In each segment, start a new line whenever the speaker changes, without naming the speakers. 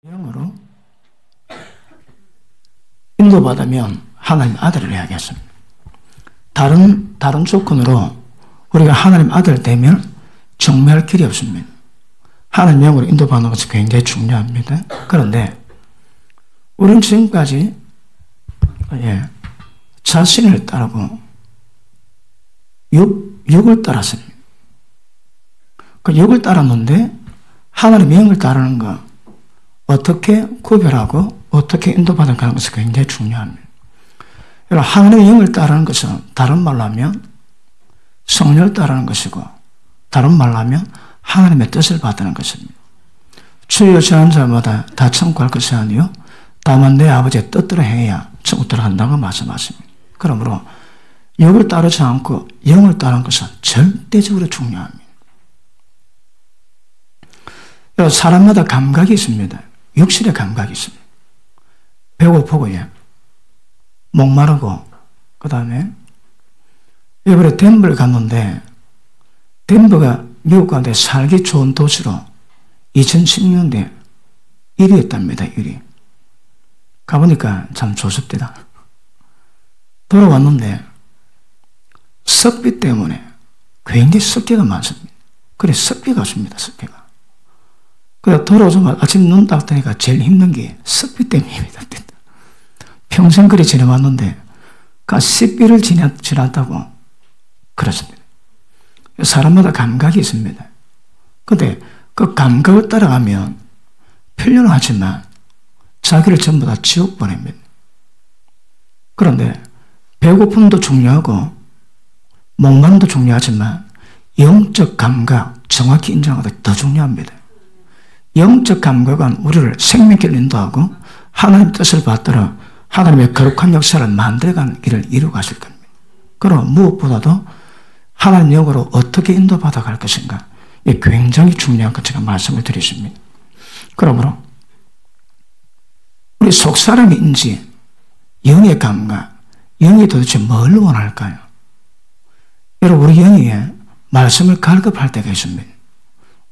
영으로 인도받으면 하나님 아들을 해야겠습니다. 다른 조건으로 우리가 하나님 아들 되면 정매할 길이 없습니다. 하나님 영으로 인도받는 것이 굉장히 중요합니다. 그런데 우리는 지금까지 자신을 따르고 육을 따랐습니다. 그 육을 따랐는데 하나님 영을 따르는 거 어떻게 구별하고 어떻게 인도받아 가는 것이 굉장히 중요합니다. 여러분, 하나님의 영을 따르는 것은 다른 말로 하면 성령을 따르는 것이고, 다른 말로 하면 하나님의 뜻을 받는 것입니다. 주여 저한 자마다 다 천국 갈 것이 아니요 다만 내 아버지의 뜻대로 행해야 천국 들어간다고 말씀하십니다. 그러므로 육을 따르지 않고 영을 따르는 것은 절대적으로 중요합니다. 여러분, 사람마다 감각이 있습니다. 육신의 감각이 있습니다. 배고프고 목마르고, 그 다음에 이번에 덴버를 갔는데, 덴버가 미국 가운데 살기 좋은 도시로 2016년에 1위 했답니다. 1위. 가보니까 참 좋습니다. 돌아왔는데 습기 때문에 굉장히 습기가 많습니다. 그래, 습기가 없습니다. 습기가. 그래, 돌아오자마자 아침 눈 딱 뜨니까 제일 힘든 게 습기 때문입니다. 평생 그리 지내왔는데 그 습기를 지났다고 그렇습니다. 사람마다 감각이 있습니다. 근데 그 감각을 따라가면 편리는 하지만 자기를 전부 다 지옥 보냅니다. 그런데 배고픔도 중요하고 목마름도 중요하지만 영적 감각, 정확히 인정하는 것이 더 중요합니다. 영적 감각은 우리를 생명길을 인도하고 하나님의 뜻을 받들어 하나님의 거룩한 역사를 만들어가는 길을 이루어 가실 겁니다. 그럼 무엇보다도 하나님 영으로 어떻게 인도받아 갈 것인가, 이게 굉장히 중요한 것 제가 말씀을 드렸습니다. 그러므로 우리 속사람인지 영의 감각, 영이 도대체 뭘 원할까요? 여러분, 우리 영이 말씀을 갈급할 때가 있습니다.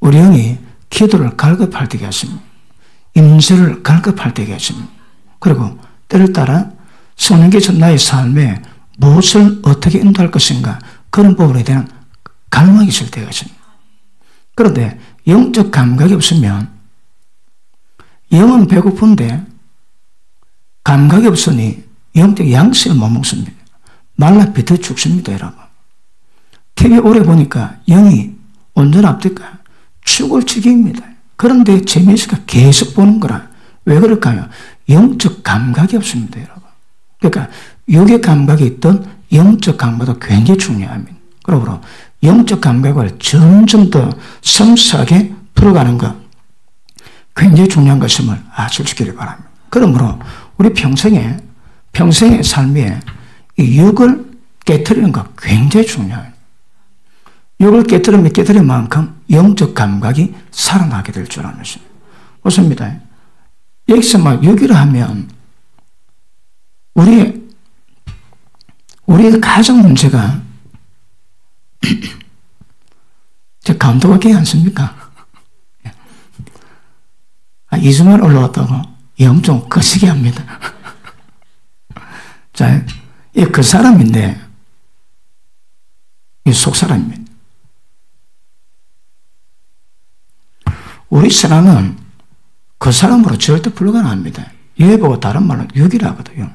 우리 영이 기도를 갈급할 때가 있습니다. 임재를 갈급할 때가 있습니다. 그리고 때를 따라 성령께서 나의 삶에 무엇을 어떻게 인도할 것인가, 그런 부분에 대한 갈망이 있을 때가 있습니다. 그런데 영적 감각이 없으면, 영은 배고픈데 감각이 없으니 영적 양식을 못 먹습니다. 말라 비틀어 죽습니다, 여러분. TV 오래 보니까 영이 온전 앞뒤가 죽을 지경입니다. 그런데 재미있으니까 계속 보는 거라. 왜 그럴까요? 영적 감각이 없습니다, 여러분. 그러니까 육의 감각이 있던 영적 감각도 굉장히 중요합니다. 그러므로 영적 감각을 점점 더 섬세하게 풀어가는 것, 굉장히 중요한 것임을 아시기를 바랍니다. 그러므로 우리 평생의 삶에 이 육을 깨트리는 것 굉장히 중요해요. 육을 깨트리는 만큼 영적 감각이 살아나게 될 줄 아는 것입니다. 그렇습니다. 여기서 막 육이라 하면 우리의 가장 문제가 제 감도가 꽤 않습니까? 이주만 올라왔다고 영 좀 거시기 합니다. 자, 그 사람인데 이 속 사람입니다. 우리 신앙은 그 사람으로 절대 불가능합니다. 예보고 다른 말로 육이라 하거든요.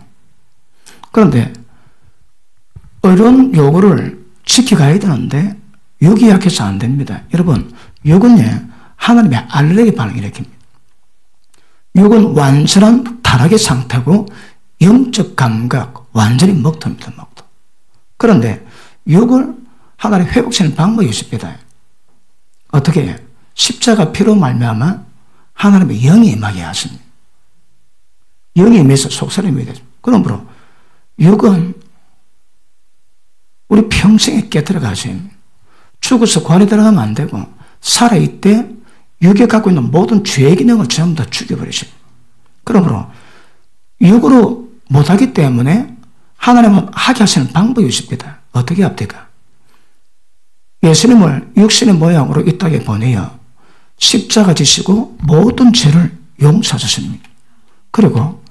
그런데 이런 요구를 지켜가야 되는데 육이 약해서 안 됩니다. 여러분, 육은 하나님의 알레르기 반응을 일으킵니다. 육은 완전한 타락의 상태고 영적 감각 완전히 먹토입니다. 먹토. 그런데 육을 하나님 회복시키는 방법이 있습니다. 어떻게 해요? 십자가 피로 말미암아 하나님의 영이 임하게 하십니다. 영이 임해서 속사람이 되죠. 그러므로 육은 우리 평생에 깨뜨려가셔야 합니다. 죽어서 관에 들어가면 안 되고, 살아있대 육에 갖고 있는 모든 죄의 기능을 전부 다 죽여버리십니다. 그러므로 육으로 못하기 때문에 하나님은 하게 하시는 방법이 있습니다. 어떻게 합니까? 예수님을 육신의 모양으로 이 땅에 보내어 십자가 지시고 모든 죄를 용서하셨습니다. 그리고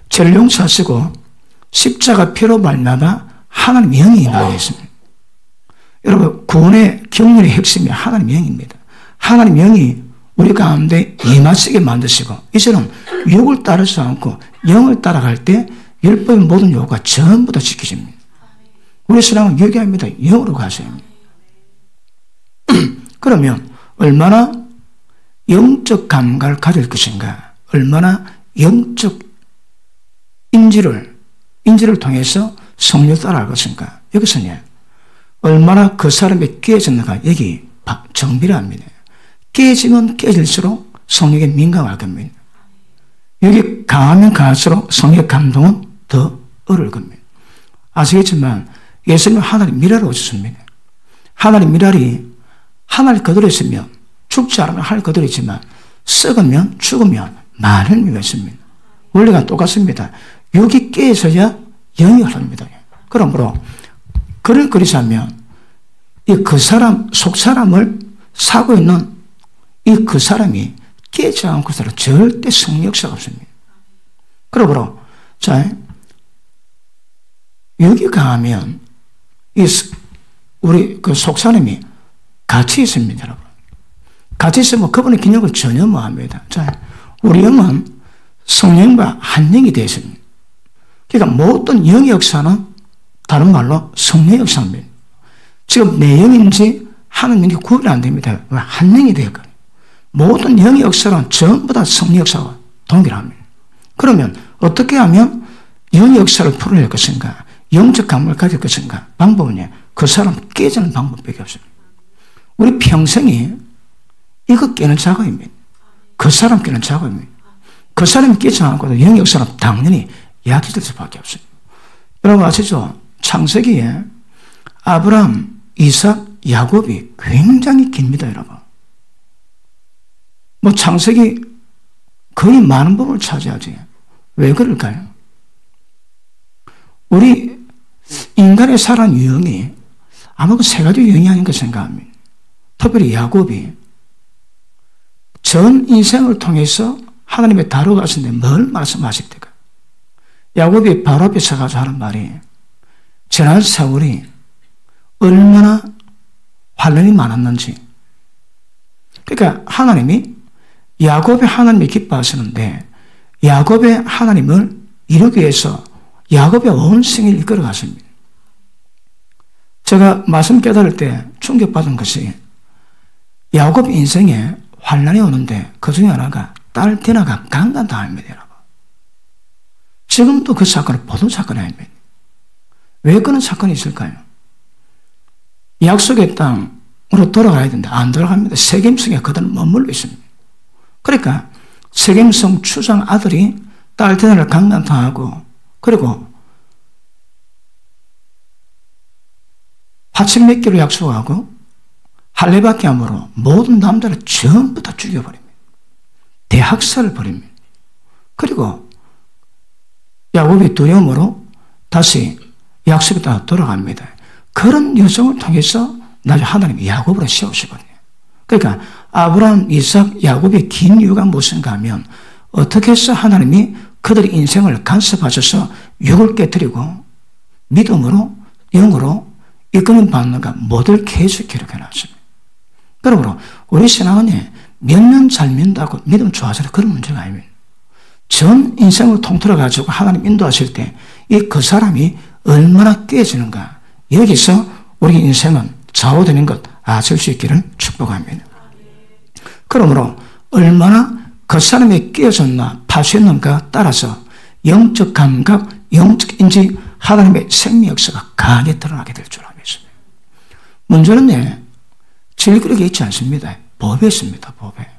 죄를 용서하시고 십자가 피로 말미암아 하나님 영이 나와 있습니다. 여러분, 구원의 경륜의 핵심이 하나님 영입니다. 하나님 영이 우리 가운데 임하시게 만드시고, 이제는 육을 따르지 않고 영을 따라갈 때 율법의 모든 요구가 전부 다 지켜집니다. 우리 신앙은 육이 아닙니다. 영으로 가셔야 합니다. 그러면 얼마나 영적 감각을 가질 것인가, 얼마나 영적 인지를 통해서 성령을 따라갈 것인가. 여기서는 얼마나 그 사람이 깨졌는가, 여기 정비를 합니다. 깨지면 깨질수록 성령에 민감할 겁니다. 여기 강하면 강할수록 성령의 감동은 더 어려울 겁니다. 아시겠지만 예수님은 하나님 미랄을 오셨습니다. 하나님 미랄이 하나님 그대로 있으면 죽지 않으면 하나님 그대로 있지만 썩으면 죽으면 많은 의미가 있습니다. 원리가 똑같습니다. 육이 깨져야 영이 흐릅니다. 그러므로 그를 그리자면 그 사람, 속 사람을 사고 있는 그 사람이 깨지 않고서는 절대 성령 역사가 없습니다. 그러므로 자, 육이 강하면 우리 그 속 사람이 같이 있습니다, 여러분. 같이 있으면 그분의 기능을 전혀 못합니다. 자, 우리 영은 성령과 한 영이 되어 있습니다. 그러니까 모든 영의 역사는 다른 말로 성령의 역사입니다. 지금 내 영인지 하는 영이 구분이 안 됩니다. 한 영이 되었거든요. 모든 영의 역사는 전부 다 성령 역사와 동일합니다. 그러면 어떻게 하면 영의 역사를 풀어낼 것인가, 영적 감을 가질 것인가? 방법은 그 사람 깨지는 방법밖에 없습니다. 우리 평생이 이거 깨는 작업입니다. 그 사람 깨는 작업입니다. 그 사람이 깨지 않고도 영의 역사는 당연히 약해질 수밖에 없습니다. 여러분 아시죠? 창세기에 아브라함, 이삭, 야곱이 굉장히 깁니다, 여러분. 창세기 거의 많은 부분을 차지하지. 왜 그럴까요? 우리 인간의 살아온 유형이 아마 그 세 가지 유형이 아닌가 생각합니다. 특별히 야곱이 전 인생을 통해서 하나님의 다루가신데 뭘 말씀하십니까? 야곱이 바로 앞에 서가지고 하는 말이 지난 세월이 얼마나 환난이 많았는지. 그러니까 하나님이 야곱의 하나님이 기뻐하시는데 야곱의 하나님을 이루기 위해서 야곱의 온 생을 이끌어 갔습니다. 제가 말씀 깨달을 때 충격받은 것이 야곱 인생에 환난이 오는데 그 중에 하나가 딸 디나가 강간당합니다, 여러분. 지금도 그 사건은 보도 사건이 아닙니다. 왜 그런 사건이 있을까요? 약속의 땅으로 돌아가야 되는데 안 돌아갑니다. 세겜성에 그들은 머물러 있습니다. 그러니까 세겜성 추장 아들이 딸 디나를 강간당하고 그리고 화책 몇 개로 약속하고 할례받게 함으로 모든 남자를 전부 다 죽여버립니다. 대학살을 벌입니다. 그리고 야곱이 두려움으로 다시 약속의 땅으로 돌아갑니다. 그런 여정을 통해서 나중에 하나님이 야곱으로 세우시거든요. 그러니까 아브라함, 이삭, 야곱의 긴 이유가 무엇인가 하면 어떻게 해서 하나님이 그들의 인생을 간섭하셔서 육을 깨뜨리고 믿음으로 영으로 이끌림 받는가 모델 케이스 기록해놨습니다. 그러므로 우리 신앙은 몇 년 잘 믿는다고 믿음 좋아져서 그런 문제가 아닙니다. 전 인생을 통틀어 가지고 하나님 인도하실 때 이 그 사람이 얼마나 깨지는가, 여기서 우리 인생은 좌우되는 것 아실 수 있기를 축복합니다. 그러므로 얼마나 그 사람이 깨어졌나 파수했는가 따라서 영적 감각, 영적 인지, 하나님의 생명 역사가 강하게 드러나게 될 줄 알겠습니다. 문제는 질그릇이 있지 않습니다. 법에 있습니다. 법에.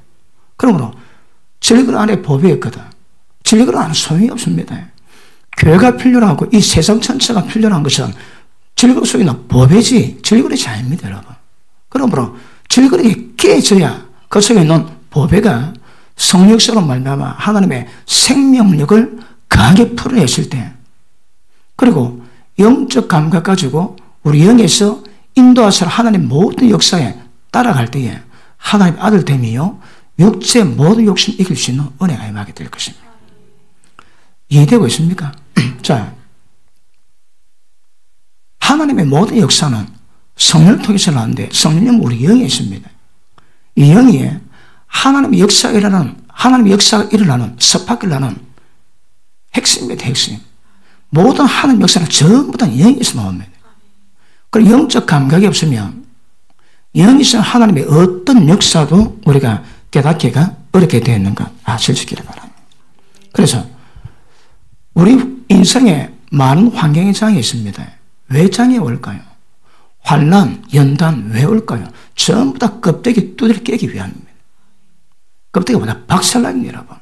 그러므로 질그릇 안에 법이 있거든. 질그릇 안에 소용이 없습니다. 교회가 필요하고 이 세상 전체가 필요한 것은 질그릇 속에 있는 법이지 질그릇이 아닙니다, 여러분. 그러므로 질그릇이 깨져야 그 속에 있는 법에가 성령으로 말미암아 하나님의 생명력을 강하게 풀어내실 때, 그리고 영적 감각 가지고 우리 영에서 인도하셔 하나님 모든 역사에 따라갈 때에 하나님의 아들 됨이요 육체의 모든 욕심 이길 수 있는 은혜가 임하게 될 것입니다. 이해되고 있습니까? 자, 하나님의 모든 역사는 성령을 통해서 나오는데 성령은 우리 영에 있습니다. 이 영이 하나님의 역사가 일어나는 섭학을 핵심입니다. 핵심. 모든 하나님의 역사는 전부 다 영에서 나옵니다. 그리고 영적 감각이 없으면 영이 있으면 하나님의 어떤 역사도 우리가 깨닫기가 어렵게 되어 있는가 아실 수 있기를 바랍니다. 그래서 우리 인생에 많은 환경의 장애 있습니다. 왜 장애가 올까요? 환난, 연단 왜 올까요? 전부 다 껍데기 두드려 깨기 위함입니다. 껍데기가 뭐냐? 박살납니다, 여러분.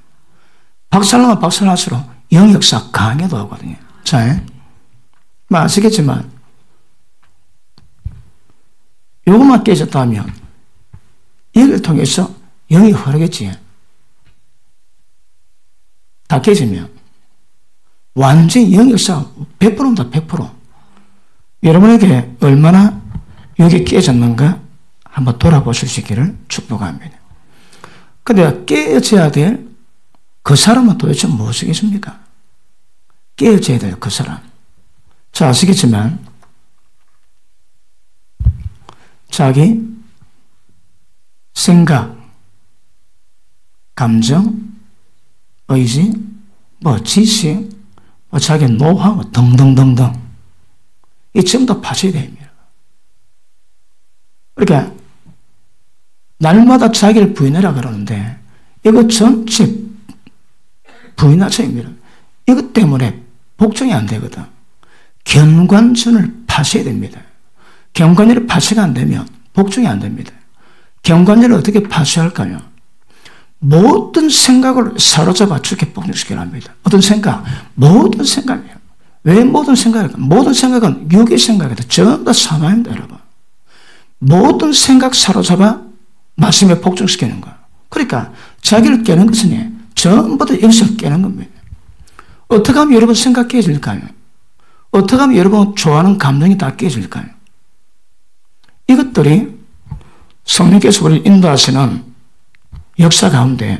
박살나면 박살날수록 영 역사 강해도 하거든요. 자, 아시겠지만 요것만 깨졌다 하면 이걸 통해서 영이 흐르겠지. 다 깨지면 완전히 영 역사 100%입니다. 100%. 여러분에게 얼마나 여기 깨졌는가 한번 돌아보실 수 있기를 축복합니다. 근데 깨어져야 될 그 사람은 도대체 무엇이겠습니까? 깨어져야 될 그 사람. 자, 아시겠지만 자기 생각, 감정, 의지, 지식, 자기 노하우 등등등등 이 전부 다 파셔야 됩니다. 그러니까 날마다 자기를 부인하라 그러는데 이거 전체 부인하셔입니다. 이것 때문에 복종이 안 되거든. 경관전을 파셔야 됩니다. 경관전을 파셔가 안 되면 복종이 안 됩니다. 경관전을 어떻게 파셔야 할까요? 모든 생각을 사로잡아 죽게 복종시켜야 합니다. 어떤 생각? 모든 생각이에요. 왜 모든 생각일까? 모든 생각은 육의 생각이다. 전부 다 사망입니다, 여러분. 모든 생각 사로잡아 말씀에 복종시키는 거예요. 그러니까 자기를 깨는 것은 전부 다 영성을 깨는 겁니다. 어떻게 하면 여러분 생각 깨질까요? 어떻게 하면 여러분 좋아하는 감정이 다 깨질까요? 이것들이 성령께서 우리를 인도하시는 역사 가운데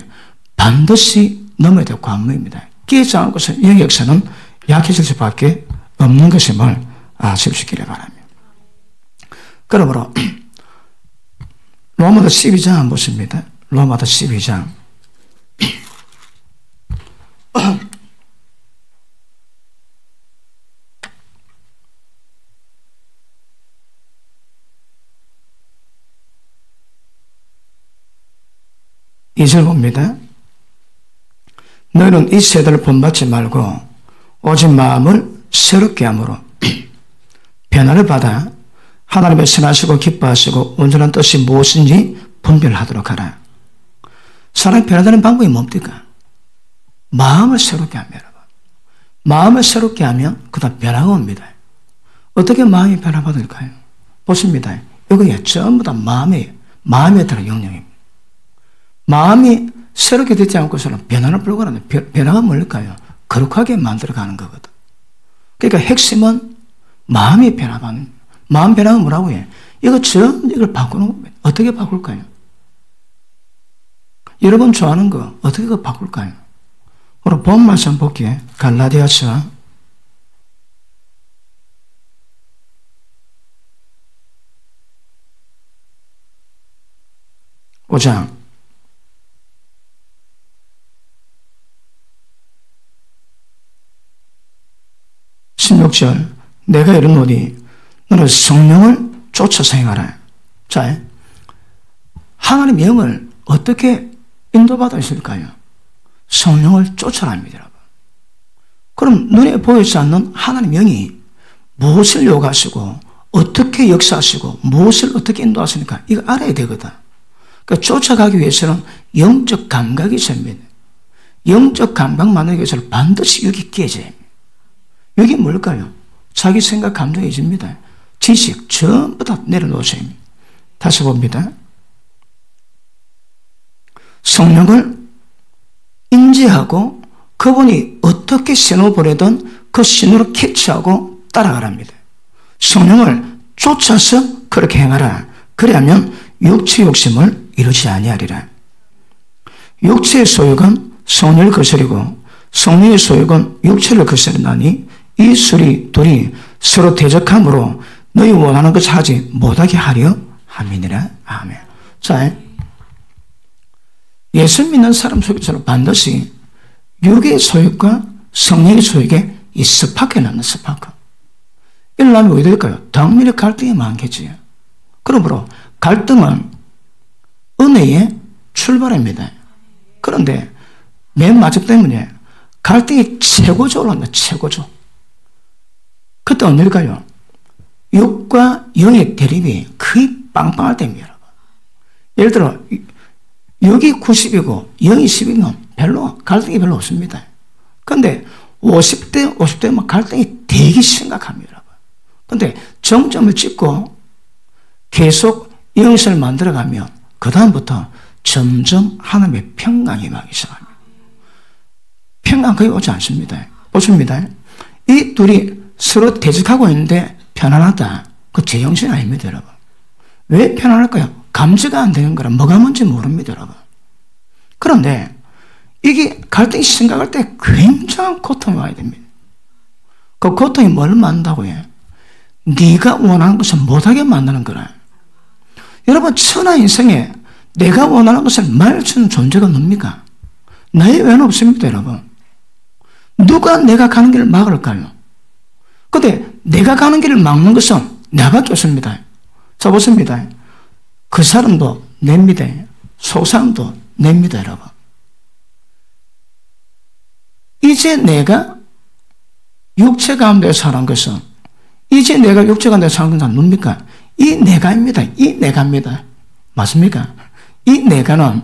반드시 넘어야 될 관문입니다. 깨지 않고서 이 역사는 약해질 수밖에 없는 것임을 아실 수 있기를 바랍니다. 그러므로 로마서 12장 한번 보십니다. 로마서 12장 2절 봅니다. 너희는 이 세대를 본받지 말고 오직 마음을 새롭게 함으로 변화를 받아 하나님의 선하시고 기뻐하시고 온전한 뜻이 무엇인지 분별하도록 하라. 사람이 변화되는 방법이 뭡니까? 마음을 새롭게 합니다. 마음을 새롭게 하면 그 다음 변화가 옵니다. 어떻게 마음이 변화받을까요? 보십니다. 이거에 전부 다 마음에 따른 영역입니다. 마음이 새롭게 되지 않고서는 변화를 불가하는 변화가 뭘까요? 거룩하게 만들어가는 거거든. 그러니까 핵심은 마음이 변화받는, 마음 변화가 뭐라고 해? 이걸 바꾸는 겁니다. 어떻게 바꿀까요? 여러분 좋아하는 거 어떻게 그거 바꿀까요? 오늘 본 말씀 볼게요. 갈라디아서 5장 16절 내가 이르노니 너는 성령을 쫓아서 행하라. 자, 하나님의 영을 어떻게 인도받아 있을까요? 성령을 쫓아랍니다, 여러분. 그럼 눈에 보이지 않는 하나님 영이 무엇을 요구하시고 어떻게 역사하시고 무엇을 어떻게 인도하시니까 이거 알아야 되거든. 그러니까 쫓아가기 위해서는 영적 감각이 있어야 합니다. 영적 감각 만들기 위해서는 반드시 여기 깨져야 합니다. 여기 뭘까요? 자기 생각 감정이 있습니다. 지식 전부 다 내려놓으셔야 합니다. 다시 봅니다. 성령을 인지하고 그분이 어떻게 신호 보내든 그 신호를 캐치하고 따라가랍니다. 성령을 쫓아서 그렇게 행하라. 그래야면 육체 욕심을 이루지 아니하리라. 육체의 소욕은 성령을 거스리고 성령의 소욕은 육체를 거스린다니 이 둘이 서로 대적함으로 너희 원하는 것을 하지 못하게 하려 함이니라. 아멘. 자, 예수 믿는 사람 속에서는 반드시 육의 소욕과 성령의 소욕에 이 스파크가 남는 스파크. 이러려면 왜 될까요? 당면의 갈등이 많겠지요. 그러므로 갈등은 은혜의 출발입니다. 그런데 맨 마지막 때문에 갈등이 최고조 올라옵니다. 최고조. 그때 언제일까요? 육과 영의 대립이 거의 빵빵할 때입니다. 예를 들어 6이 90이고 0이 10이면 별로 갈등이 별로 없습니다. 그런데 50대 갈등이 되게 심각합니다. 그런데 정점을 찍고 계속 영성을 만들어가면 그 다음부터 점점 하나님의 평강이 임하기 시작합니다. 평강 거의 오지 않습니다. 보십니다. 이 둘이 서로 대적하고 있는데 편안하다. 그 제 형식이 아닙니다, 여러분. 왜 편안할까요? 감지가 안 되는 거라 뭐가 뭔지 모릅니다, 여러분. 그런데 이게 갈등이 심각할 때 굉장한 고통이 와야 됩니다. 그 고통이 뭘 만든다고 해요? 네가 원하는 것을 못하게 만드는 거라. 여러분, 천하 인생에 내가 원하는 것을 말해주는 존재가 뭡니까? 나의 외에는 없습니다, 여러분. 누가 내가 가는 길을 막을까요? 근데 내가 가는 길을 막는 것은 나밖에 없습니다. 자, 보십니다. 그 사람도 냅니다. 소사람도 냅니다, 여러분. 이제 내가 육체 가운데 사는 것은, 이제 내가 육체 가운데 사는 것은 뭡니까? 이 내가입니다. 이 내가입니다. 맞습니까? 이 내가는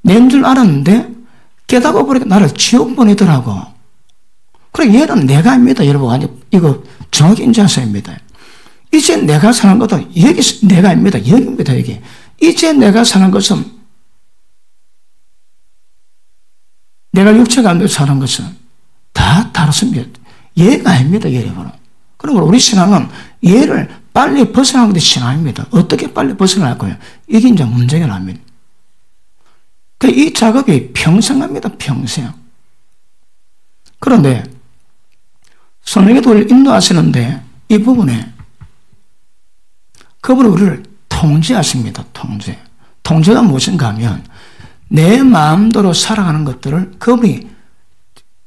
낸 줄 알았는데 깨닫고 보니까 나를 지옥 보내더라고. 그래, 얘는 내가입니다. 여러분, 이거 정확히 인지하셔야입니다. 이제 내가 사는 것도 여기 내가입니다. 여기입니다. 여기. 이제 내가 사는 것은, 내가 육체 가운데 사는 것은 다 다릅니다. 얘가 아닙니다, 여러분. 그러므로 우리 신앙은 얘를 빨리 벗어나는 게 신앙입니다. 어떻게 빨리 벗어날 거예요? 이게 이제 문제가 납니다. 이 작업이 평생 합니다, 평생. 그런데 성령께서 우리를 인도하시는데 이 부분에 그분이 우리를 통제하십니다. 통제가 무엇인가 하면 내 마음대로 살아가는 것들을 그분이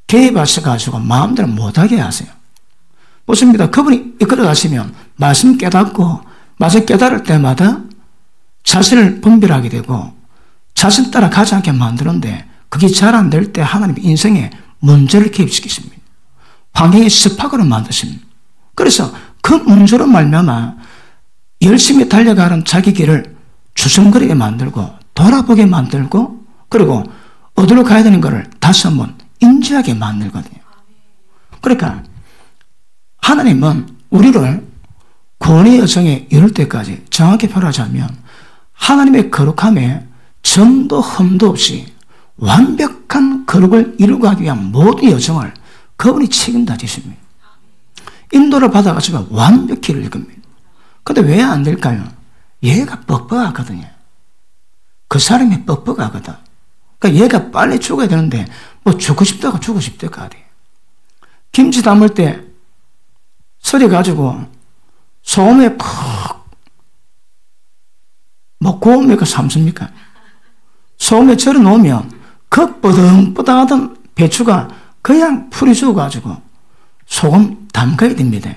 개입하셔가지고 마음대로 못하게 하세요. 보십니다. 그분이 이끌어 가시면 말씀 깨닫고 말씀 깨달을 때마다 자신을 분별하게 되고 자신 따라 가지 않게 만드는데 그게 잘 안 될 때 하나님 인생에 문제를 개입시키십니다. 환경의 습하고를 만드십니다. 그래서 그 문제로 말미암아 열심히 달려가는 자기 길을 주섬거리게 만들고 돌아보게 만들고 그리고 어디로 가야 되는 것을 다시 한번 인지하게 만들거든요. 그러니까 하나님은 우리를 구원의 여정에 이룰 때까지 정확히 표현하자면 하나님의 거룩함에 점도 흠도 없이 완벽한 거룩을 이루고 하기 위한 모든 여정을 그분이 책임다 지십니다. 인도를 받아가지고 완벽히 이룰 겁니다. 근데 왜 안 될까요? 얘가 뻑뻑하거든요. 그 사람이 뻑뻑하거든. 그러니까 얘가 빨리 죽어야 되는데 뭐 죽고 싶다고 하대. 김치 담을 때 썰이 가지고 소금에 푹 뭐 구웁니까 삶습니까? 소금에 절여 놓으면 그 뻐덩뻐덩하던 배추가 그냥 풀이 죽어가지고 소금 담가야 됩니다.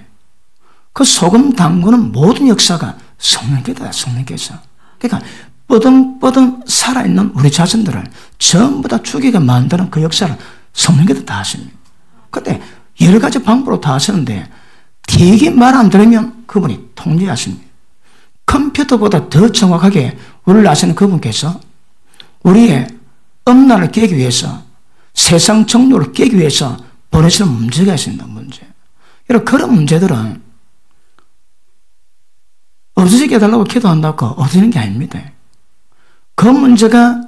그 소금 담그는 모든 역사가 성령께다, 성령께서. 그러니까 뻐덩뻐덩 살아있는 우리 자신들을 전부 다 죽이게 만드는 그 역사를 성령께서 다 하십니다. 근데 여러 가지 방법으로 다 하시는데 되게 말 안 들으면 그분이 통제하십니다. 컴퓨터보다 더 정확하게 우리를 아시는 그분께서 우리의 엄란을 깨기 위해서 세상 정욕을 깨기 위해서 보내시는 문제가 있습니다. 문제. 여러분, 그런 문제들은 없어지게 해달라고 기도한다고 없어지는 게 아닙니다. 그 문제가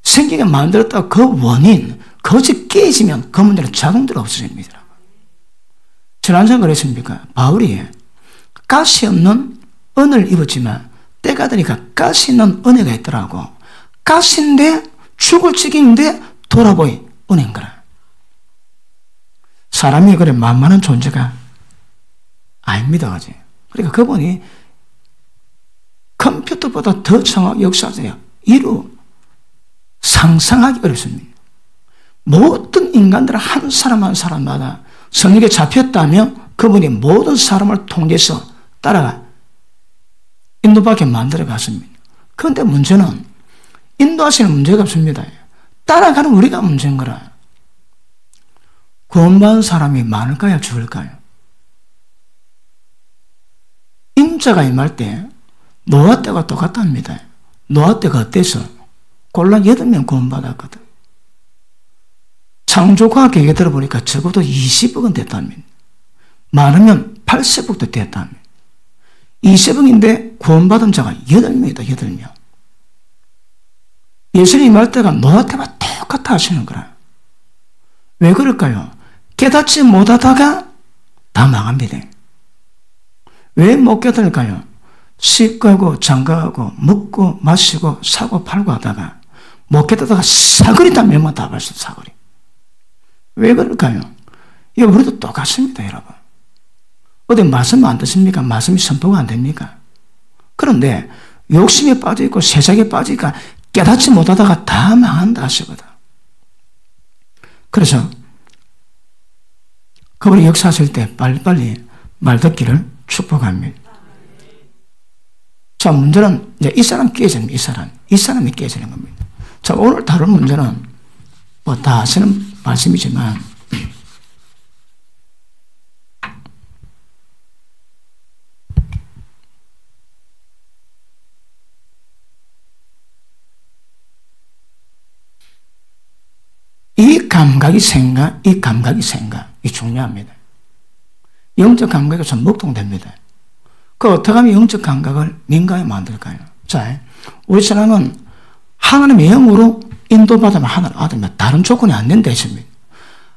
생기게 만들었다고 그 원인, 그것이 깨지면 그 문제는 자동으로 없어집니다. 지난주에 그랬습니까? 바울이 가시 없는 은을 입었지만 때가 되니까 가시 있는 은혜가 있더라고. 가시인데 죽을 지경인데 돌아보이 은혜인 거라. 사람이 그래 만만한 존재가 아닙니다. 그지? 그러니까 그분이 컴퓨터보다 더 정확히 역사하세요. 이루 상상하기 어렵습니다. 모든 인간들은 한 사람 한 사람마다 성령에 잡혔다면 그분이 모든 사람을 통해서 따라가 인도받게 만들어 갔습니다. 그런데 문제는 인도하시는 문제가 없습니다. 따라가는 우리가 문제인 거라. 구원받은 사람이 많을까요? 적을까요? 인자가 임할 때 노아 때가 똑같답니다. 노아 때가 어때서? 골라 8명 구원받았거든. 창조과학 얘기 들어보니까 적어도 20억은 됐답니다. 많으면 80억도 됐답니다. 20억인데 구원받은 자가 8명이다. 8명. 예수님 임할 때가 노아 때와 똑같아 하시는 거라. 왜 그럴까요? 깨닫지 못하다가 다 망합니다. 왜 못 깨달을까요? 씻고 장가가고 먹고 마시고 사고 팔고 하다가 못 깨닫다가 사거리 다 몇만 다 발수 사거리. 왜 그럴까요? 이거 우리도 똑같습니다, 여러분. 어디 말씀 안 듣습니까? 말씀이 선포가 안 됩니까? 그런데 욕심에 빠져있고 세상에 빠지니까 깨닫지 못하다가 다 망한다 하시거든. 그래서 그분이 역사하실 때 빨리빨리 말 듣기를 축복합니다. 자, 문제는 이제 이 사람 깨지는 이 사람이 깨지는 겁니다. 자, 오늘 다룰 문제는 뭐 다 아시는 말씀이지만 이 감각이 생각, 이 중요합니다. 영적 감각이 좀 먹통됩니다. 그 어떻게 하면 영적 감각을 민감하게 만들까요? 자, 우리 사람은 하나님의 영으로 인도받으면 하나님 아들면 다른 조건이 안 된다 했습니다.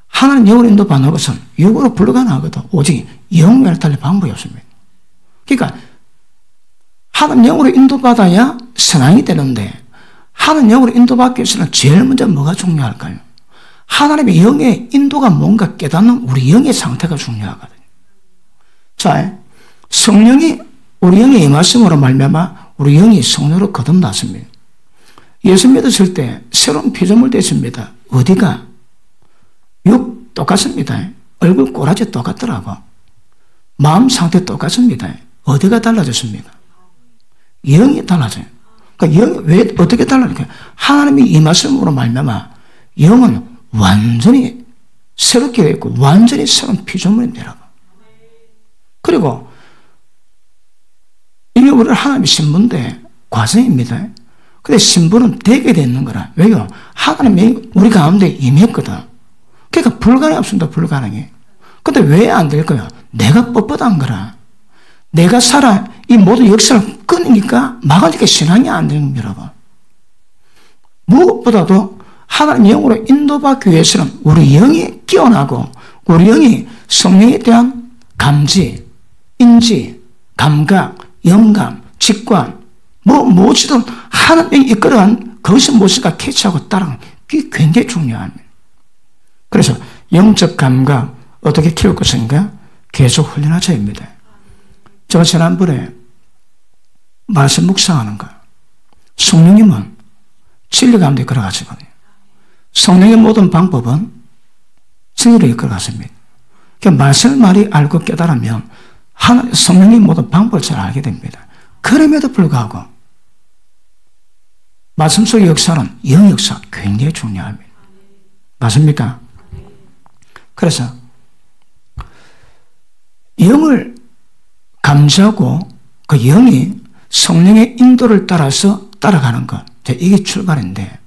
하나님 영으로 인도받는 것은 육으로 불가능하거든. 오직 영을 달리 방법이 없습니다. 그러니까 하나님 영으로 인도받아야 선왕이 되는데 하나님 영으로 인도받기 위해서는 제일 먼저 뭐가 중요할까요? 하나님의 영의 인도가 뭔가 깨닫는 우리 영의 상태가 중요하거든요. 자, 성령이 우리 영에 임하심으로 말미암아 우리 영이 성령으로 거듭났습니다. 예수 믿으실 때 새로운 피조물 됐습니다. 어디가? 육 똑같습니다. 얼굴 꼬라지 똑같더라고. 마음 상태 똑같습니다. 어디가 달라졌습니까? 영이 달라져요. 그러니까 영이 왜 어떻게 달라질까요? 하나님이 임하심으로 말미암아 영은 완전히 새롭게 되어 있고 완전히 새로운 피조물입니다. 그리고 이게 우리 하나님의 신분대 과정입니다. 근데 신분은 되게 되는 거라. 왜요? 하나님이 우리 가운데 임했거든. 그러니까 불가능이 없습니다. 불가능해. 근데 왜 안 될까요? 내가 뻣뻣한 거라. 내가 살아 이 모든 역사를 끊으니까 막으니까 신앙이 안 되는 겁니다, 여러분. 무엇보다도 하나님 영으로 인도받기 위해서는 우리 영이 깨어나고 우리 영이 성령에 대한 감지, 인지, 감각, 영감, 직관 무엇이든 하나님이 이끌어간 그것이 무엇인가 캐치하고 따라가는 게 굉장히 중요합니다. 그래서 영적 감각 어떻게 키울 것인가 계속 훈련하자입니다. 제가 지난번에 말씀 묵상하는 거 성령님은 진리 가운데 걸어가시거든요. 성령의 모든 방법은 진리로 이끌어갔습니다. 그러니까 말씀을 많이 알고 깨달으면 성령의 모든 방법을 잘 알게 됩니다. 그럼에도 불구하고 말씀 속의 역사는 영 역사 굉장히 중요합니다. 맞습니까? 그래서 영을 감지하고 그 영이 성령의 인도를 따라서 따라가는 것, 이게 출발인데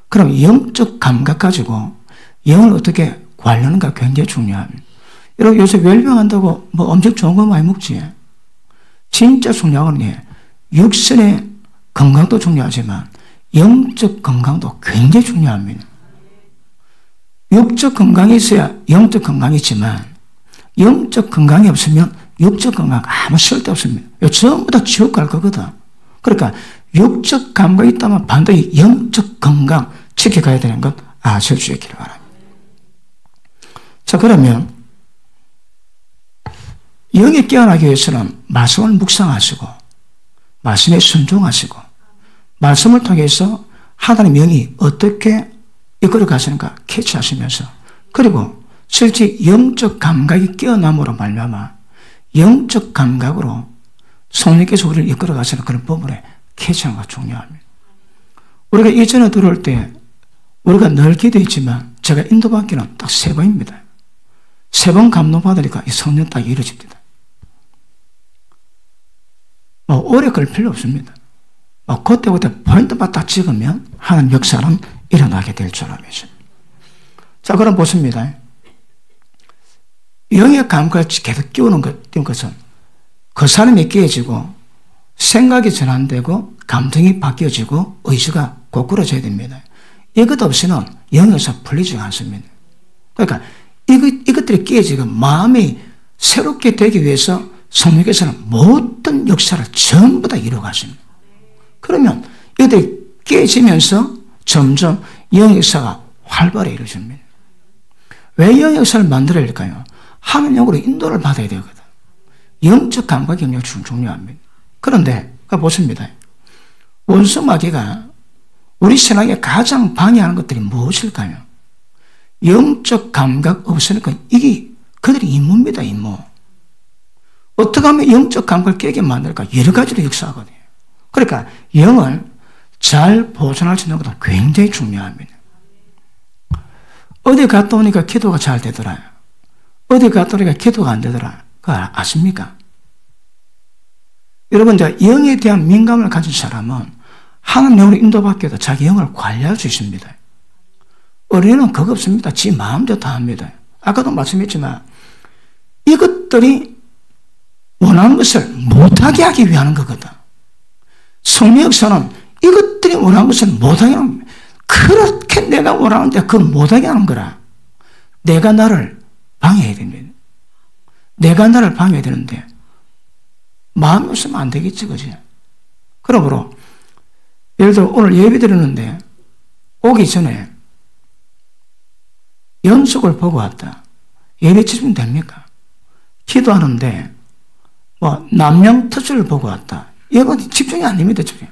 그럼 영적 감각 가지고 영을 어떻게 관리하는가 굉장히 중요합니다. 여러분 요새 웰빙한다고 뭐 엄청 좋은 거 많이 먹지. 진짜 중요한 건 육신의 건강도 중요하지만 영적 건강도 굉장히 중요합니다. 육적 건강이 있어야 영적 건강이 있지만 영적 건강이 없으면 육적 건강 아무 쓸데없습니다. 전부 다 지옥 갈 거거든. 그러니까 육적 감각이 있다면 반드시 영적 건강 지켜가야 되는 것 아실 수 있기를 바랍니다. 자, 그러면 영이 깨어나기 위해서는 말씀을 묵상하시고 말씀에 순종하시고 말씀을 통해서 하나님의 영이 어떻게 이끌어 가시는가 캐치하시면서 그리고 실제 영적 감각이 깨어남으로 말미암아 영적 감각으로 성령께서 우리를 이끌어 가시는 그런 부분에 캐치하는 것가 중요합니다. 우리가 이전에 들어올 때 우리가 늘 기도했지만 제가 인도받기는 딱 3번입니다. 3번 감동받으니까 이 성령 딱 이루어집니다. 오래 걸릴 필요 없습니다. 그때 포인트만 딱 찍으면 하나님 역사는 일어나게 될 줄 믿습니다. 자, 그럼 보십니다. 영의 감각을 계속 끼우는 것은 그 사람이 깨어지고 생각이 전환되고 감정이 바뀌어지고 의지가 고꾸라져야 됩니다. 이것 없이는 영에서 풀리지 않습니다. 그러니까 이것들이 깨어지고 마음이 새롭게 되기 위해서 성령께서는 모든 역사를 전부 다 이루어가십니다. 그러면 이것들이 깨지면서 점점 영의 역사가 활발히 이루어집니다. 왜 영의 역사를 만들어야 할까요? 하나님으로 인도를 받아야 되거든. 영적 감각이 굉장히 중요합니다. 그런데 보십니다. 원수 마귀가 우리 신앙에 가장 방해하는 것들이 무엇일까요? 영적 감각 없으니까 이게 그들이 임무입니다. 임무. 어떻게 하면 영적 감각을 깨게 만들까? 여러 가지로 역사하거든요. 그러니까 영을 잘 보존할 수 있는 것도 굉장히 중요합니다. 어디 갔다 오니까 기도가 잘 되더라. 어디 갔다 오니까 기도가 안 되더라. 그거 아십니까? 여러분, 영에 대한 민감을 가진 사람은 하나님 영으로 인도받게 해도 자기 영을 관리할 수 있습니다. 어린이는 그거 없습니다. 지 마음대로 다 합니다. 아까도 말씀했지만 이것들이 원하는 것을 못하게 하기 위한 거거든. 성령 역사는 이것들이 원하는 것을 못하게 하는 거야. 그렇게 내가 원하는데 그걸 못하게 하는 거라. 내가 나를 방해해야 됩니다. 내가 나를 방해해야 되는데 마음이 없으면 안 되겠지, 그지? 그러므로 예를 들어 오늘 예배 드렸는데 오기 전에 연속을 보고 왔다. 예배 치면 됩니까? 기도하는데 남양 터치를 보고 왔다. 이건 집중이 안 됩니다. 집중.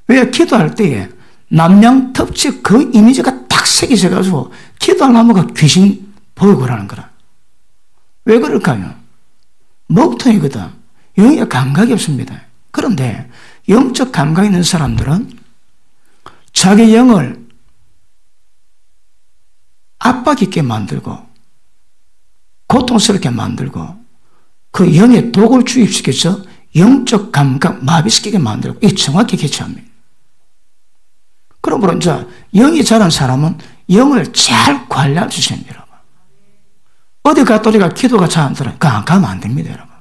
왜? 기도할 때에 남양 터치 그 이미지가 딱 새겨져가지고 기도하려면 귀신 보이고 그러는 거라. 왜 그럴까요? 먹통이거든. 영의 감각이 없습니다. 그런데 영적 감각이 있는 사람들은 자기 영을 압박 있게 만들고 고통스럽게 만들고 그 영에 독을 주입시켜서 영적 감각 마비시키게 만들고 이게 정확히 캐치합니다. 그러므로 이제 영이 자란 사람은 영을 잘 관리할 수 있습니다. 여러분. 어디 갔다 오니까 기도가 잘 안 들어요. 안 가면 안 됩니다. 여러분.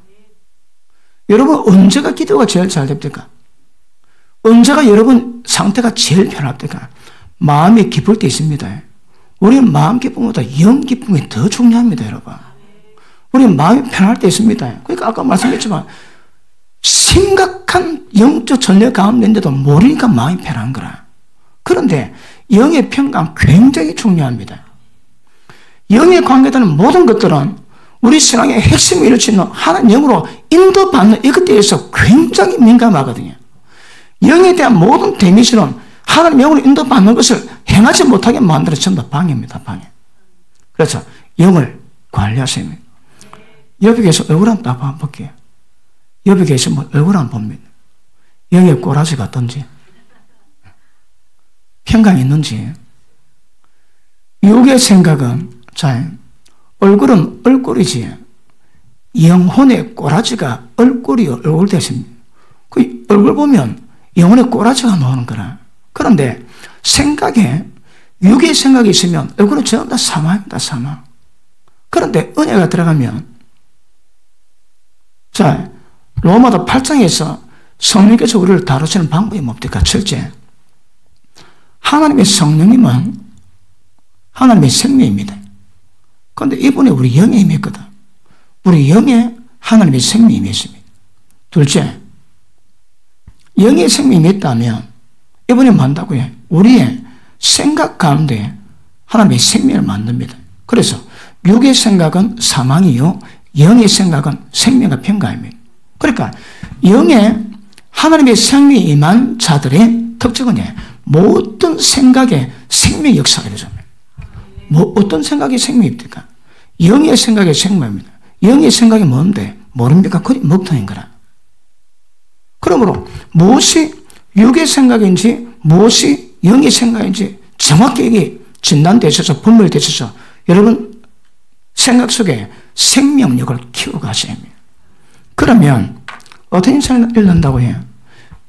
여러분 언제가 기도가 제일 잘 됩니까? 언제가 여러분 상태가 제일 편합니까? 마음이 기쁠 때 있습니다. 우리는 마음 기쁨보다 영 기쁨이 더 중요합니다. 여러분. 우리는 마음이 편할 때 있습니다. 그러니까 아까 말씀했지만 심각한 영적 전력 가운데인데도 모르니까 마음이 편한 거라. 그런데 영의 평강 굉장히 중요합니다. 영에 관계되는 모든 것들은 우리 신앙의 핵심을 이루치는 하나님 영으로 인도받는 이것 대해서 굉장히 민감하거든요. 영에 대한 모든 데미지는 하나님 영으로 인도받는 것을 행하지 못하게 만들어 전부 방해입니다. 방해. 그래서 영을 관리하셔야 합니다. 옆에 계신 얼굴 한번 볼게요. 옆에 계시면 얼굴 한번 봅니다. 영의 꼬라지가 어떤지, 평강이 있는지. 육의 생각은, 자, 얼굴은 얼굴이지, 영혼의 꼬라지가 얼굴이 얼굴 대신입니다. 그 얼굴 보면 영혼의 꼬라지가 나오는 거라. 그런데 생각에, 육의 생각이 있으면 얼굴은 전부 다 사망입니다, 사망. 그런데 은혜가 들어가면, 자, 로마서 8장에서 성령께서 우리를 다루시는 방법이 뭡니까? 첫째, 하나님의 성령님은 하나님의 생명입니다. 그런데 이분이 우리 영에 임했거든. 우리 영에 하나님의 생명이 임했습니다. 둘째, 영의 생명이 있다면 이번에 뭐 한다고요? 우리의 생각 가운데 하나님의 생명을 만듭니다. 그래서 육의 생각은 사망이요, 영의 생각은 생명과 평강입니다. 그러니까 영의 하나님의 생명이 임한 자들의 특징은 모든 생각에 생명의 역사가 일어납니다. 어떤 생각이 생명입니까? 영의 생각이 생명입니다. 영의 생각이 뭔데? 모릅니까? 그리 먹통인 거라. 그러므로 무엇이 육의 생각인지 무엇이 영의 생각인지 정확히 이게 진단되셔서 분별되셔서 여러분 생각 속에 생명력을 키워가셔야 합니다. 그러면 어떤 인생을 일난다고 해요?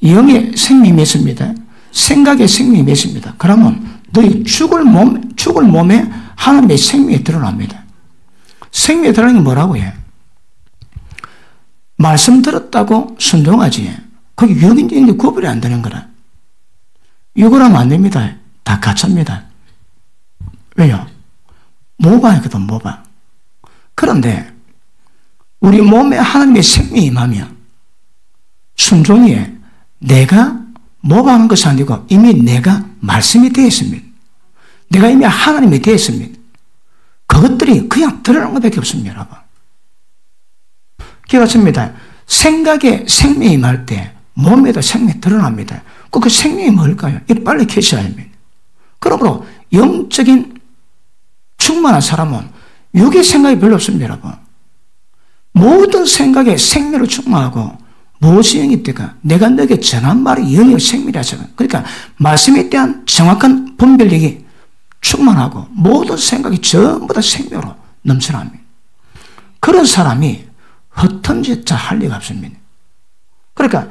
영의 생명이 있습니다. 생각의 생명이 있습니다. 그러면 너희 죽을 몸에 하나님의 생명이 드러납니다. 생명이 드러나는 게 뭐라고 해요? 말씀 들었다고 순종하지. 거기 육인지 영인지 구분이 안 되는 거라. 육을 하면 안 됩니다. 다 가짜입니다. 왜요? 모방이거든, 모방. 그런데 우리 몸에 하나님의 생명이 임하면 순종이에 내가 모방하는 것이 아니고 이미 내가 말씀이 되어 있습니다. 내가 이미 하나님이 되어 있습니다. 그것들이 그냥 드러나는 것밖에 없습니다, 여러분. 기억하십니다. 생각에 생명이 임할 때 몸에도 생명이 드러납니다. 그 생명이 뭘까요? 이걸 빨리 캐셔야 합니다. 그러므로 영적인 충만한 사람은 육의 생각이 별로 없습니다, 여러분. 모든 생각에 생명으로 충만하고 무엇이 영이 있다가 내가 너에게 전한 말이 영의 생명이라서 그러니까 말씀에 대한 정확한 분별력이 충만하고 모든 생각이 전부 다 생명으로 넘쳐납니다. 그런 사람이 허튼 짓 할 리가 없습니다. 그러니까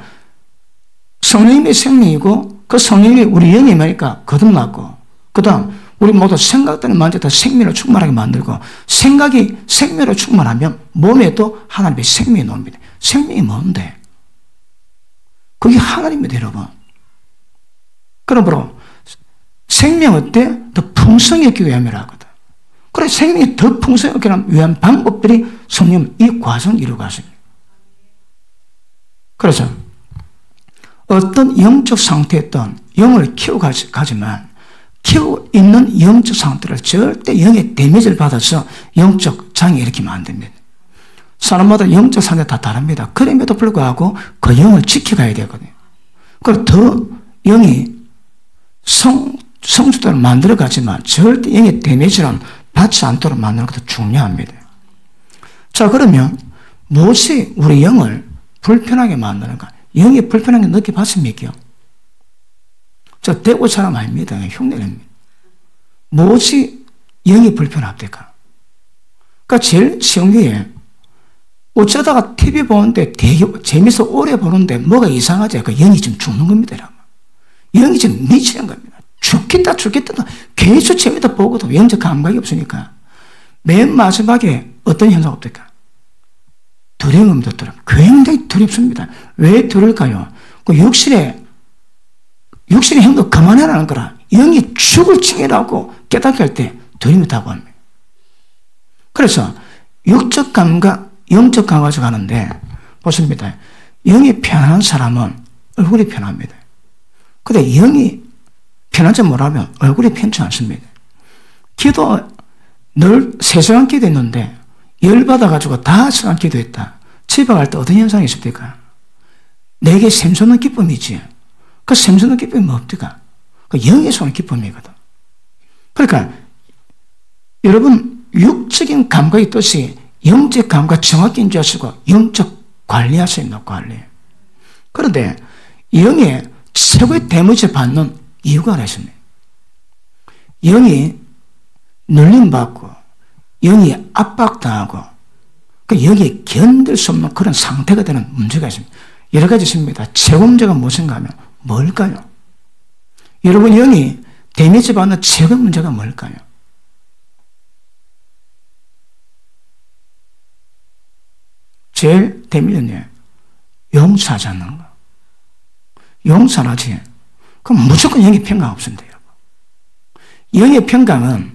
성령님의 생명이고 그 성령이 우리 영이 임하니까 거듭났고 그 다음 우리 모두 생각들을 먼저 다 생명으로 충만하게 만들고 생각이 생명으로 충만하면 몸에도 하나님의 생명이 나옵니다. 생명이 뭔데? 그게 하나님입니다, 여러분. 그러므로 생명 어때? 더 풍성하기 위함이라 하거든. 그래 생명이 더 풍성하기 위한 방법들이 성령 이 과정을 이루어가십니다. 그래서 어떤 영적 상태였던 영을 키워가지만 키우고 있는 영적 상태를 절대 영의 데미지를 받아서 영적 장애 일으키면 안 됩니다. 사람마다 영적 상태가 다 다릅니다. 그럼에도 불구하고 그 영을 지켜가야 되거든요. 그리고 더 영이 성숙도를 만들어가지만 절대 영의 데미지는 받지 않도록 만드는 것도 중요합니다. 자, 그러면 무엇이 우리 영을 불편하게 만드는가? 영이 불편한 게 느껴봤습니까? 저 대구 사람 아닙니다. 흉내냅니다. 무엇이 영이 불편합니까? 그러니까 제일 쉬운 게 어쩌다가 TV 보는데 되게 재미있어 오래 보는데 뭐가 이상하지? 그 영이 좀 죽는 겁니다. 여러분. 영이 좀 미치는 겁니다. 죽겠다 계속 재미있다 보고도 영적 감각이 없으니까 맨 마지막에 어떤 현상이 없을까? 두려움입니다. 굉장히 두렵습니다. 왜 두려울까요? 그 육신의 행동 그만해라는 거라. 영이 죽을 징이라고 깨닫게 할 때 두려움이 다고 합니다. 그래서 육적 감각, 영적 감각을 가는데 보십니다. 영이 편한 사람은 얼굴이 편합니다. 근데 영이 편하지 못하면 얼굴이 편치 않습니다. 기도 늘 3시간 기도했는데 열받아가지고 5시간 기도했다. 집에 갈 때 어떤 현상이 있습니까? 내게 샘솟는 기쁨이지. 그 샘솟는 기쁨이 뭡니까? 그 영에서 오는 기쁨이거든. 그러니까 여러분 육적인 감각이 있듯이 영적 감각 정확히 인지하시고 영적 관리하셔야 된다. 관리. 그런데 영의 최고의 데미지 받는 이유가 하나 있습니다. 영이 눌림받고 영이 압박당하고 그 여기에 견딜 수 없는 그런 상태가 되는 문제가 있습니다. 여러 가지 있습니다. 최고 문제가 무엇인가 하면 뭘까요? 여러분 영이 데미지 받는 최고 문제가 뭘까요? 제일 데미지는 용서하지 않는 거. 용서하지. 그럼 무조건 영의 평강 없습니다. 영의 평강은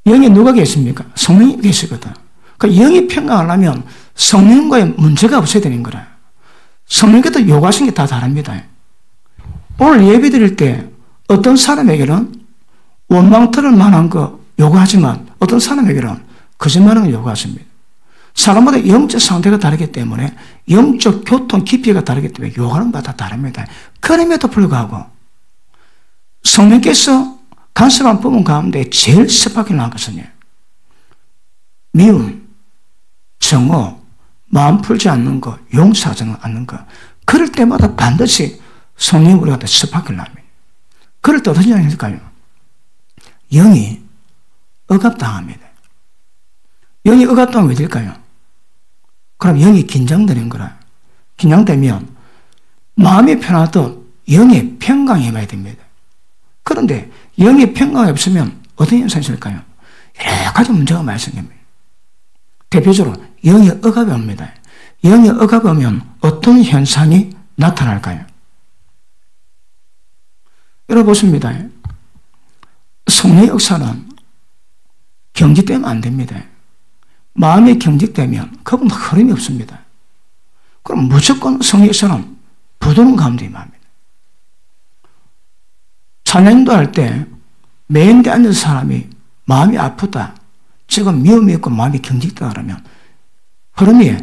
영에 누가 계십니까? 성령이 계시거든. 그 영의 평강을 하면 성령과의 문제가 없어야 되는 거라. 성령께도 요구하신 게 다 다릅니다. 오늘 예배 드릴 때 어떤 사람에게는 원망 털을 만한 거 요구하지만 어떤 사람에게는 거짓말하는 거 요구하십니다. 사람마다 영적 상태가 다르기 때문에 영적 교통 깊이가 다르기 때문에 요구하는 바가 다 다릅니다. 그럼에도 불구하고 성령께서 간섭한 부분 가운데 제일 섭하게 나온 것은 미움, 정오, 마음 풀지 않는 것, 용서하지 않는 것. 그럴 때마다 반드시 성령이 우리한테 섭하게 납니다. 그럴 때 어떤 일이 있을까요? 영이 억압당합니다. 영이 억압당하면 왜 될까요? 그럼 영이 긴장되는 거라. 긴장되면 마음이 편하던 영의 평강이 임해야 됩니다. 그런데 영의 평강이 없으면 어떤 현상이 있을까요? 여러 가지 문제가 발생합니다. 대표적으로 영이 억압이 옵니다. 영이 억압이 오면 어떤 현상이 나타날까요? 여러분 보십니다. 성령의 역사는 경직되면 안 됩니다. 마음이 경직되면 그건 흐름이 없습니다. 그럼 무조건 성령의 역사는 부도는 가운데 임합니다. 찬양도 할 때 메인데 앉은 사람이 마음이 아프다, 지금 미움이 있고 마음이 경직되다 그러면 흐름이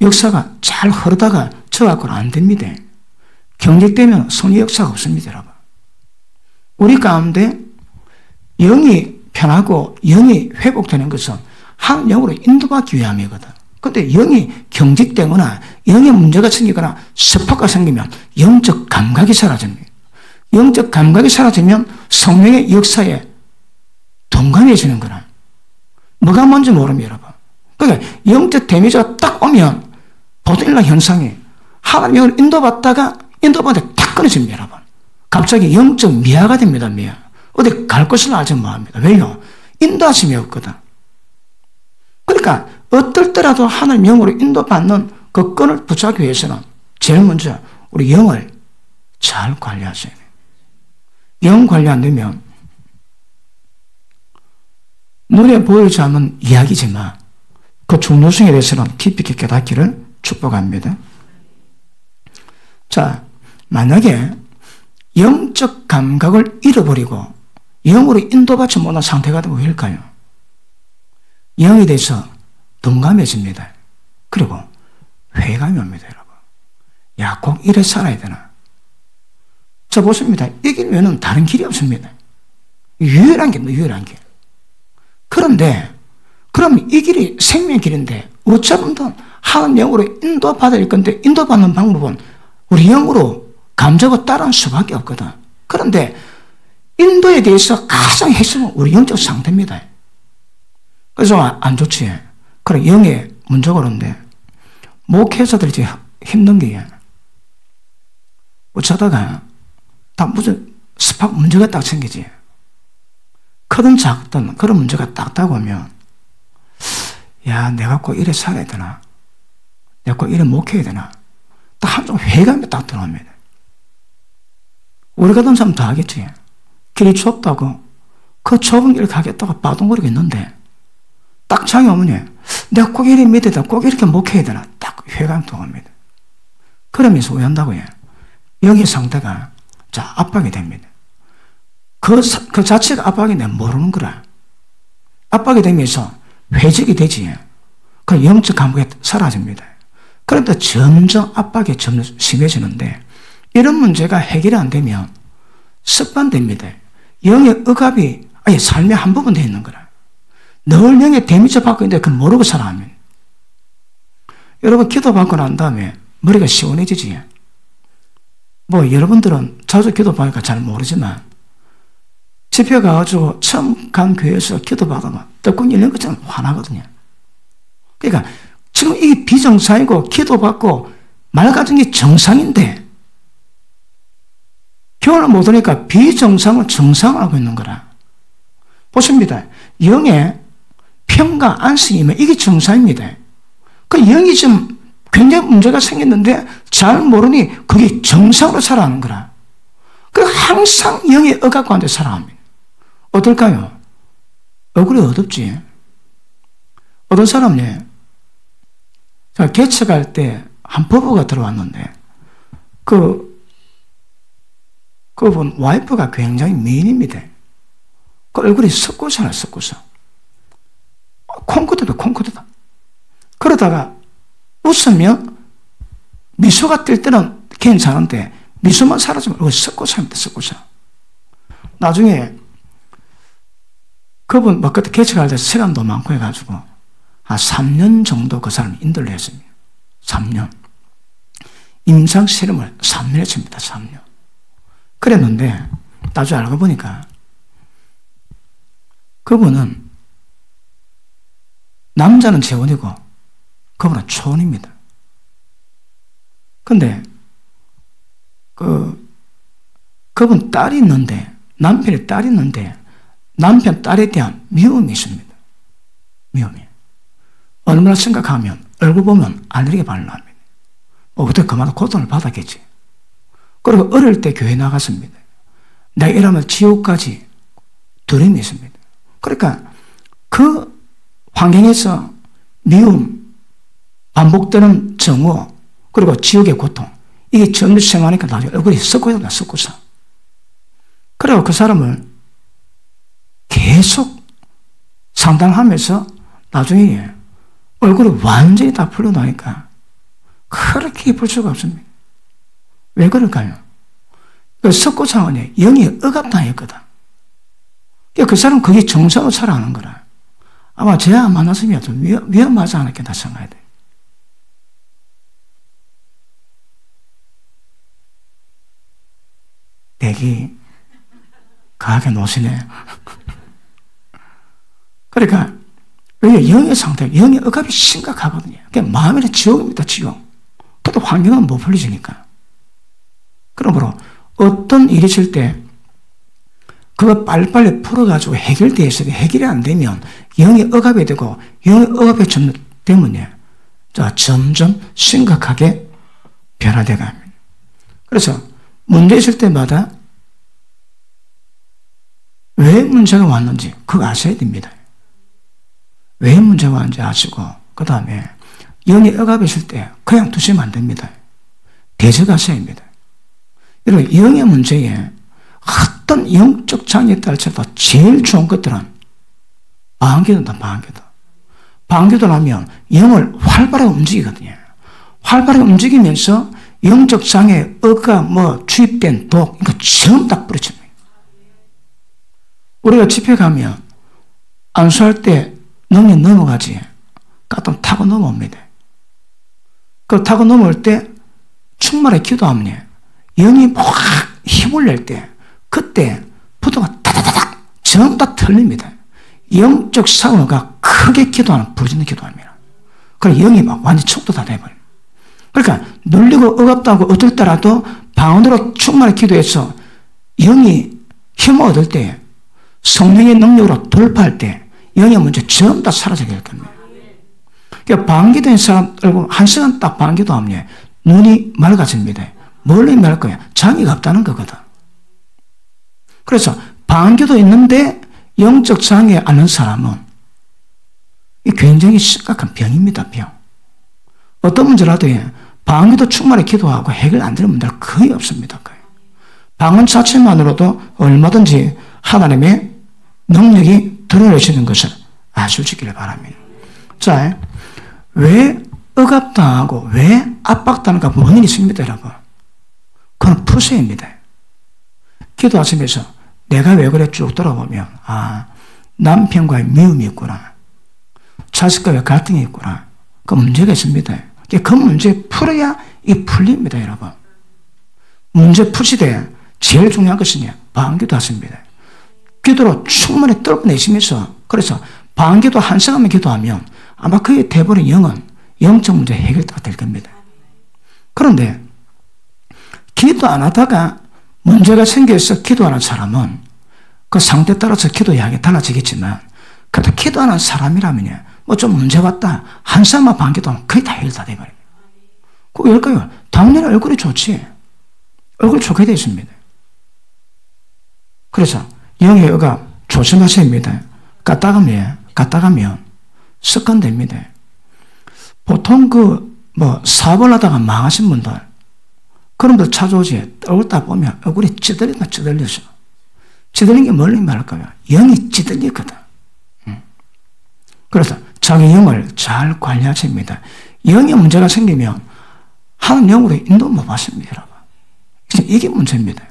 역사가 잘 흐르다가 저하고는 안 됩니다. 경직되면 성령의 역사가 없습니다, 여러분. 우리 가운데 영이 편하고 영이 회복되는 것은 한 영으로 인도받기 위함이거든. 그런데 영이 경직되거나 영의 문제가 생기거나 스포가 생기면 영적 감각이 사라집니다. 영적 감각이 사라지면 성령의 역사에 동감해지는 거라. 뭐가 뭔지 모릅니다, 여러분. 그러니까 영적 데미지가 딱 오면 보통 일어나는 현상이 하나님 영을 인도받다가 딱 끊어집니다, 여러분. 갑자기 영적 미아가 됩니다, 미아. 어디 갈 것을 알지 못합니다. 왜요? 인도하심이 없거든. 그러니까 어떨 때라도 하나님 영으로 인도받는 그 끈을 붙잡기 위해서는 제일 먼저 우리 영을 잘 관리하셔야 돼요. 영 관리 안 되면 눈에 보이지 않는 이야기지만 그 중요성에 대해서는 깊이 있게 깨닫기를 축복합니다. 자, 만약에 영적 감각을 잃어버리고 영으로 인도받지 못한 상태가 되면 왜일까요? 영에 대해서 둔감해집니다. 그리고 회감이 옵니다, 여러분. 야, 꼭 이래 살아야 되나? 자, 보십니다. 이 길 외에는 다른 길이 없습니다. 유일한 길입니다, 유일한 길. 그런데, 그럼 이 길이 생명의 길인데, 어쩌면 하나님 영으로 인도받을 건데, 인도받는 방법은 우리 영으로 감정을 따르는 수밖에 없거든. 그런데, 인도에 대해서 가장 핵심은 우리 영적 상태입니다. 그래서 안 좋지. 그래, 영의 문제가 그런데, 목회자들이 이제 힘든 게, 어쩌다가, 다 무슨 스팍 문제가 딱 생기지. 크든 작든 그런 문제가 딱 오면, 야, 내가 꼭 이래 살아야 되나? 내가 꼭 이래 목회해야 되나? 딱 한쪽 회감이 딱 들어옵니다. 우리 같은 사람 다 하겠지. 길이 좁다고, 그 좁은 길 가겠다고 바둥거리고 있는데, 딱 장이 오면요, 내가 꼭 이래 믿어야 되나? 꼭 이렇게 목회해야 되나? 딱 회감이 들어옵니다. 그러면서 왜 한다고요? 영의 상태가 자, 압박이 됩니다. 그 자체가 압박이 내가 모르는 거라. 압박이 되면서 회적이 되지. 그 영적 감각이 사라집니다. 그런데 점점 압박이 점점 심해지는데 이런 문제가 해결이 안 되면 습관됩니다. 영의 억압이 아예 삶의 한 부분 되어 있는 거라. 늘 영의 데미지 받고 있는데 그걸 모르고 살아가면. 여러분 기도받고 난 다음에 머리가 시원해지지. 뭐 여러분들은 자주 기도받으니까 잘 모르지만 집회 가가지고 처음 간 교회에서 기도받으면 떡국 열린 것처럼 화나거든요. 그러니까 지금 이게 비정상이고 기도받고 맑아진 게 정상인데 교훈을 못 오니까 비정상을 정상화하고 있는 거라. 보십니다. 영의 평강 안식이면 이게 정상입니다. 그 영이 좀 굉장히 문제가 생겼는데 잘 모르니 그게 정상으로 살아가는 거라. 그 항상 영의 억압 가운데 살아갑니다. 어떨까요? 얼굴이 어둡지. 어떤 사람이 개척할 때 한 부부가 들어왔는데 그분 와이프가 굉장히 미인입니다. 그 얼굴이 섞고서나 섞고서 콩쿠드다. 그러다가 웃으면 미소가 뜰 때는 괜찮은데 미소만 사라지면 얼굴이 섞고서입니다. 섞고서. 나중에 그분 뭐 그때 개척할 때 시간도 많고 해가지고 한 3년 정도 그 사람이 인도를 했습니다. 3년. 임상 실험을 3년 했습니다. 3년. 그랬는데 나중에 알고 보니까 그분은 남자는 재혼이고 그분은 초혼입니다. 근데 그분 딸이 있는데 남편이 딸이 있는데 남편 딸에 대한 미움이 있습니다. 미움이. 얼마나 심각하면 얼굴 보면 알레르기 반응합니다. 그때 그만한 고통을 받았겠지. 그리고 어릴 때 교회 나갔습니다. 내가 이러면 지옥까지 두려움이 있습니다. 그러니까 그 환경에서 미움, 반복되는 정오, 그리고 지옥의 고통, 이게 점점 생활하니까 나중에 얼굴이 썩고서. 그리고 그 사람을 계속 상담하면서 나중에 얼굴이 완전히 다 풀려나니까 그렇게 예쁠 수가 없습니다. 왜 그럴까요? 그 석고창원이 영이 억압당했거든. 그 사람 그게 정상으로 살아가는 거라. 아마 제가 만났으면 좀 위험하지 않았겠다 생각해야 돼. 대기 강하게 노시네. 그러니까 왜 영의 상태, 영의 억압이 심각하거든요. 그러니까 마음의 지옥입니다. 지옥. 그래도 환경은 못 풀리지니까. 그러므로 어떤 일이 있을 때 그거 빨리빨리 풀어가지고 해결되어 있어도 해결이 안 되면 영의 억압이 되고 영의 억압이 때문에 점점 심각하게 변화되어 갑니다. 그래서 문제 있을 때마다 왜 문제가 왔는지 그거 아셔야 됩니다. 왜 문제가 왔는지 아시고 그 다음에 영의 억압이 있을 때 그냥 두시면 안 됩니다. 대적하셔야 합니다. 여러분 영의 문제에 어떤 영적 장애에 따라서 제일 좋은 것들은 방언기도다. 방언기도를 하면 영을 활발하게 움직이거든요. 활발하게 움직이면서 영적 장애, 억압, 주입된 독, 이거 전부 다 뿌려집니다. 우리가 집회 가면 안수할 때 능력 넘어가지. 가끔 타고 넘어옵니다. 그 타고 넘어올 때 충만하게 기도하면 영이 막 힘을 낼 때 그때 부도가 다다다닥 전부 다 틀립니다. 영적 사고가 크게 기도하는 부르짖는 기도합니다. 그래서 영이 막 완전히 척도 다 돼버려요. 그러니까 눌리고 억압하고 어떨 때라도 방언으로 충만하게 기도해서 영이 힘을 얻을 때 성령의 능력으로 돌파할 때 영의 문제 전부 다 사라지게 될 겁니다. 그러니까 방언기도인 사람 얼굴 1시간 딱 방언기도하면 눈이 맑아집니다. 멀리 맑을 거야. 장애가 없다는 거거든. 그래서 방언기도 있는데 영적 장애 않는 사람은 굉장히 심각한 병입니다. 병. 어떤 문제라도 방언기도 충만히 기도하고 해결 안 되는 문제는 거의 없습니다. 방언 자체만으로도 얼마든지 하나님의 능력이 드러내시는 것을 아시기를 바랍니다. 자, 왜 억압당하고 왜 압박당할까 원인이 있습니다, 여러분. 그건 푸세입니다. 기도하시면서 내가 왜 그래 쭉 돌아보면 남편과의 미움이 있구나. 자식과의 갈등이 있구나. 그 문제가 있습니다. 그 문제 풀어야 이 풀립니다, 여러분. 문제 푸시되 제일 중요한 것은 방언기도 하십니다. 기도로 충분히 떨어내시면서 그래서 방언기도 1시간만 기도하면 아마 그의 대부분 영은 영적 문제 해결가 될 겁니다. 그런데 기도 안 하다가 문제가 생겨서 기도하는 사람은 그 상태에 따라서 기도 양이 달라지겠지만 그래도 기도하는 사람이라면 좀 문제 왔다. 1시간만 방언기도하면 거의 다 해결 다 돼버려요. 그거 왜일까요? 당연히 얼굴이 좋지. 얼굴 좋게 되어 있습니다. 그래서 영의 억압 조심하셔야 합니다. 갔다가면 습관됩니다. 보통 사업을 하다가 망하신 분들, 그런 분들 찾아오지. 떨다 보면 얼굴이 찌들려서. 찌들린 게 멀리 말할까요? 영이 찌들리거든. 그래서 자기 영을 잘 관리하셔야 합니다. 영의 문제가 생기면 하나님 영으로 인도 못 받습니다, 여러분. 이게 문제입니다.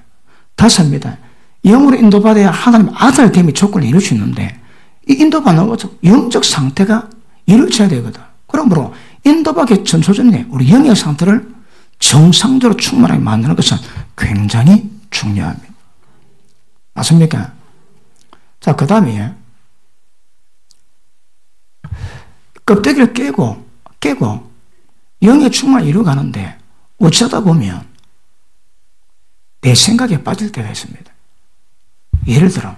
다섯입니다. 영으로 인도받아야 하나님 아들됨이 조건을 이룰 수 있는데, 이 인도받는 것도 영적 상태가 이루어져야 되거든. 그러므로 인도받기 전초전에 우리 영의 상태를 정상적으로 충만하게 만드는 것은 굉장히 중요합니다. 맞습니까? 자, 그 다음에 껍데기를 깨고 영의 충만을 이루어가는데 어쩌다 보면 내 생각에 빠질 때가 있습니다. 예를 들어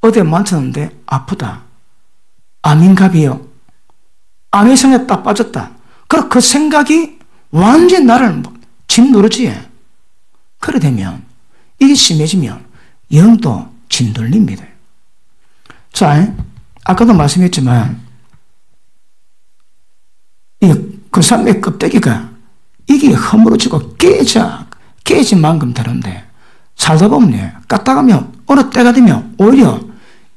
어디에 만졌는데 아프다. 암인갑이요. 암의 생각에 딱 빠졌다. 그럼 그 생각이 완전히 나를 짓누르지. 그래 되면 이게 심해지면 영도 짓눌립니다. 자, 아까도 말씀했지만 그 사람의 껍데기가 이게 허물어지고 깨진 만큼 되는데 살다 보면 까딱하면 어느 때가 되면 오히려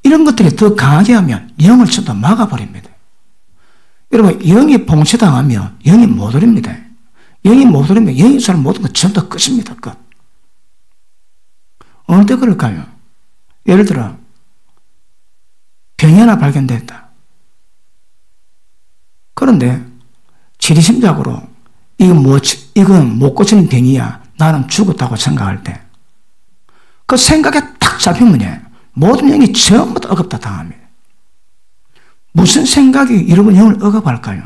이런 것들이 더 강하게 하면 영을 전부 막아버립니다. 여러분, 영이 봉쇄당하면 영이 못 오릅니다. 영이 못 오르면 영이 잘 모든 것 전부 다 끝입니다. 끝. 어느 때 그럴까요? 예를 들어 병이 하나 발견됐다. 그런데 지리심작으로 이건 못 고치는 병이야. 나는 죽었다고 생각할 때 그 생각에 딱 잡히면 모든 영이 전부 다 억압다 당합니다. 무슨 생각이 여러분 영을 억압할까요?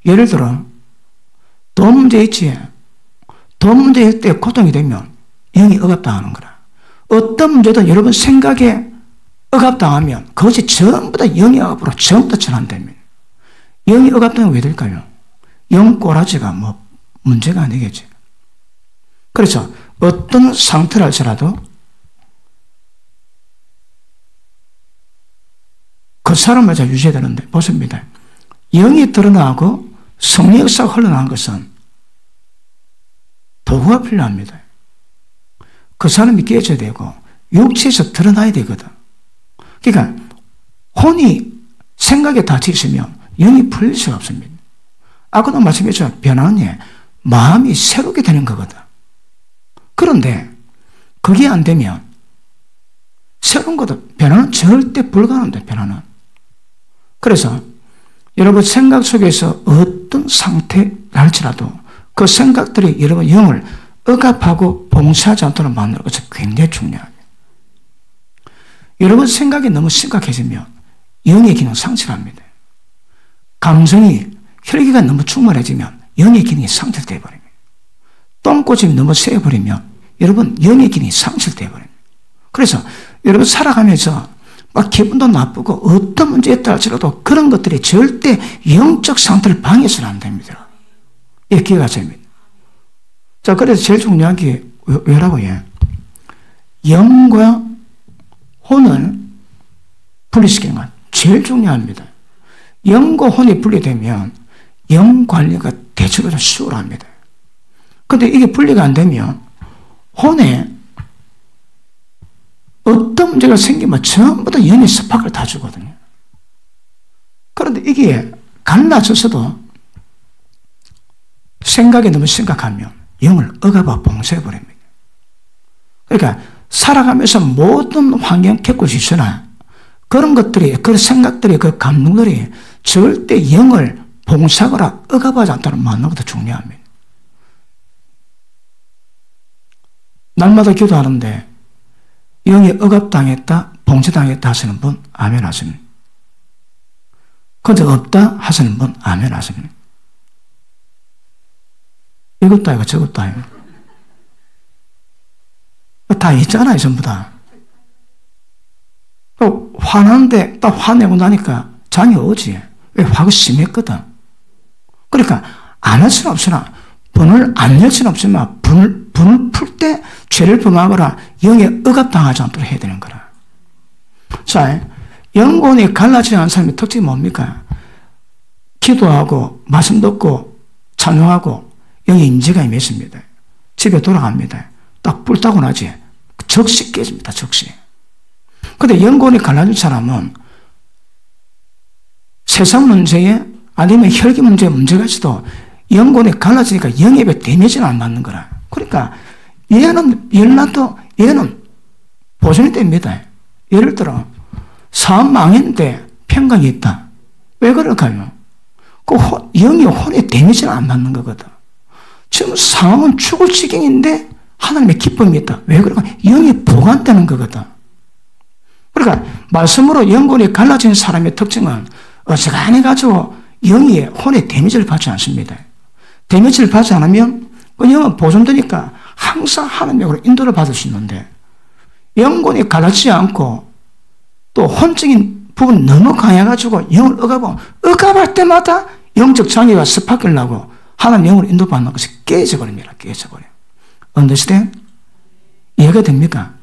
예를 들어 돈 문제 있지. 돈 문제일 때 고통이 되면 영이 억압당하는 거라. 어떤 문제든 여러분 생각에 억압당하면 그것이 전부 다 영의 억압으로 전부 다 전환됩니다. 영이 억압당하면 왜 될까요? 영 꼬라지가 문제가 아니겠지. 그래서 어떤 상태를 할지라도 그 사람을 잘 유지해야 되는데, 보십니다. 영이 드러나고 성령 역사가 흘러나간 것은 도구가 필요합니다. 그 사람이 깨져야 되고 육체에서 드러나야 되거든. 그러니까 혼이 생각에 닫혀있으면 영이 풀릴 수가 없습니다. 아까도 말씀했죠. 변화는 마음이 새롭게 되는 거거든. 그런데 그게 안 되면 새로운 것도 변화는 절대 불가능합니다. 변화는. 그래서 여러분 생각 속에서 어떤 상태랄지라도 그 생각들이 여러분 영을 억압하고 봉쇄하지 않도록 만드는 것이 굉장히 중요합니다. 여러분 생각이 너무 심각해지면 영의 기능 상실합니다. 감성이 혈기가 너무 충만해지면 영의 기능이 상실되어 버립니다. 똥꼬집이 너무 세어버리면 여러분 영의 기능이 상실되어 버립니다. 그래서 여러분 살아가면서 막 기분도 나쁘고 어떤 문제에 있다 할지라도 그런 것들이 절대 영적 상태를 방해해서는 안 됩니다. 예, 기억하셔야 합니다. 자, 그래서 제일 중요한 게 왜라고 해요? 영과 혼을 분리시키는 건 제일 중요합니다. 영과 혼이 분리되면 영 관리가 대체적으로 수월합니다. 그런데 이게 분리가 안 되면 혼에 어떤 문제가 생기면 전부 다 영의 스파크를 다 주거든요. 그런데 이게 갈라져서도 생각이 너무 심각하면 영을 억압하고 봉쇄해버립니다. 그러니까 살아가면서 모든 환경 겪을 수 있으나 그런 것들이, 그 생각들이, 그 감동들이 절대 영을 봉쇄하거나 억압하지 않도록 만드는 것도 중요합니다. 날마다 기도하는데 영이 억압당했다, 봉쇄당했다 하시는 분 아멘 하십니다. 그런데 없다 하시는 분 아멘 하십니다. 이것도 아니고 저것도 아니고 다 있잖아요. 전부 다. 화나는데 딱 화내고 나니까 잠이 오지. 왜? 화가 심했거든. 그러니까 안 할 수는 없으나 분을 안 낼 수는 없지만 분을 풀 때 죄를 범하거나 영에 억압당하지 않도록 해야 되는 거라. 자, 영혼이 갈라지지 않은 사람의 특징이 뭡니까? 기도하고 말씀 듣고 찬양하고 영의 임재가 임했습니다. 집에 돌아갑니다. 딱 불 타고 나지 적시 깨집니다. 적시. 근데 영혼이 갈라진 사람은 세상 문제에 아니면 혈기 문제에 문제가 있어도 영혼이 갈라지니까 영입에 데미지는 안 맞는 거라. 그러니까 얘는 열나도 얘는 보존이 됩니다. 예를 들어 사업 망했는데 평강이 있다. 왜 그럴까요? 그 영이 혼에 데미지는 안 맞는 거거든. 지금 상황은 죽을 지경인데 하나님의 기쁨이 있다. 왜 그럴까? 영이 보관되는 거거든. 그러니까 말씀으로 영혼이 갈라진 사람의 특징은 어지간히 가지고 영이 혼에 데미지를 받지 않습니다. 데미지를 받지 않으면 그 영은 보존되니까 항상 하나님의 영으로 인도를 받을 수 있는데 영혼이 갈라지지 않고 또 혼적인 부분이 너무 강해가지고 영을 억압할 때마다 영적 장애가 스파크를 나고 하나님 영으로 인도받는 것이 깨져버립니다. 깨져버려요. understand? 이해가 됩니까?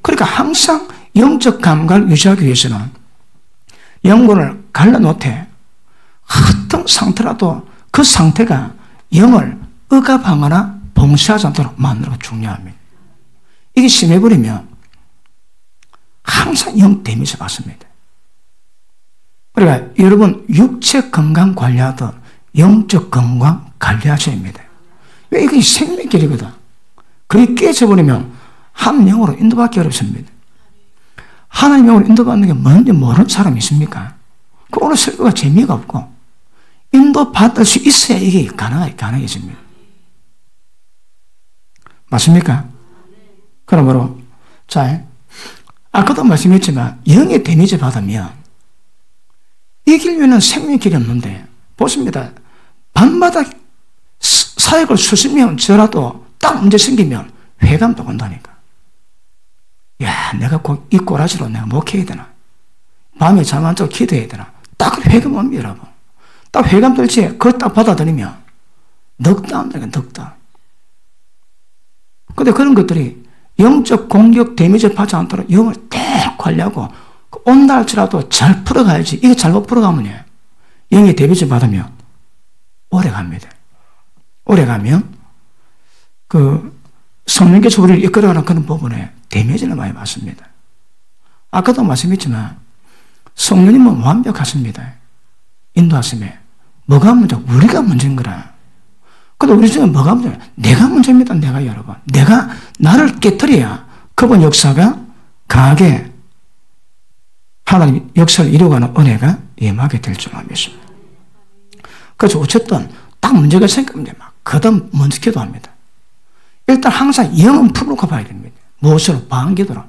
그러니까 항상 영적 감각을 유지하기 위해서는 영혼을 갈라놓되 어떤 상태라도 그 상태가 영을 억압하거나 봉쇄하지 않도록 만드는 게 중요합니다. 이게 심해버리면 항상 영 데미지 받습니다. 그러니까 여러분 육체 건강 관리하듯 영적 건강 관리하셔야 합니다. 왜 이게 생명길이거든. 그게 깨져버리면 하나님 영으로 인도받기 어렵습니다. 하나님 영으로 인도받는 게 뭔지 모르는 사람이 있습니까? 그 오늘 설교가 재미가 없고 인도받을 수 있어야 이게 가능해집니다. 맞습니까? 그러므로 자, 아까도 말씀했지만 영의 데미지 받으면 이기려면 생명의 길이 없는데 보십니다. 밤마다 사역을 수십 명 저라도 딱 문제 생기면 회감도 온다니까. 야, 내가 이 꼬라지로 내가 목해야 되나? 밤에 잠 안 자고 기도해야 되나? 딱 회감 옵니다, 여러분. 딱 회감 들지, 그걸 딱 받아들이면 넉다 온다니까, 넉다. 근데 그런 것들이 영적 공격 데미지 받지 않도록 영을 딱 관리하고 온다 할지라도 잘 풀어가야지. 이게 잘못 풀어가면 영의 데미지 받으면 오래 갑니다. 오래 가면 그 성령께서 우리를 이끌어가는 그런 부분에 데미지를 많이 받습니다. 아까도 말씀했지만 성령님은 완벽하십니다. 인도하심에 뭐가 문제? 우리가 문제인 거라. 근데 우리 중에 뭐가 문제냐? 내가 문제입니다. 내가 여러분. 내가 나를 깨뜨려야 그분 역사가 강하게 하나님 역사를 이루어가는 은혜가 임하게 될 줄 믿습니다. 그래서 어쨌든 딱 문제가 생기면 막 거듭 먼저 기도합니다. 일단 항상 영은 풀어놓고 봐야 됩니다. 무엇으로? 방언기도로.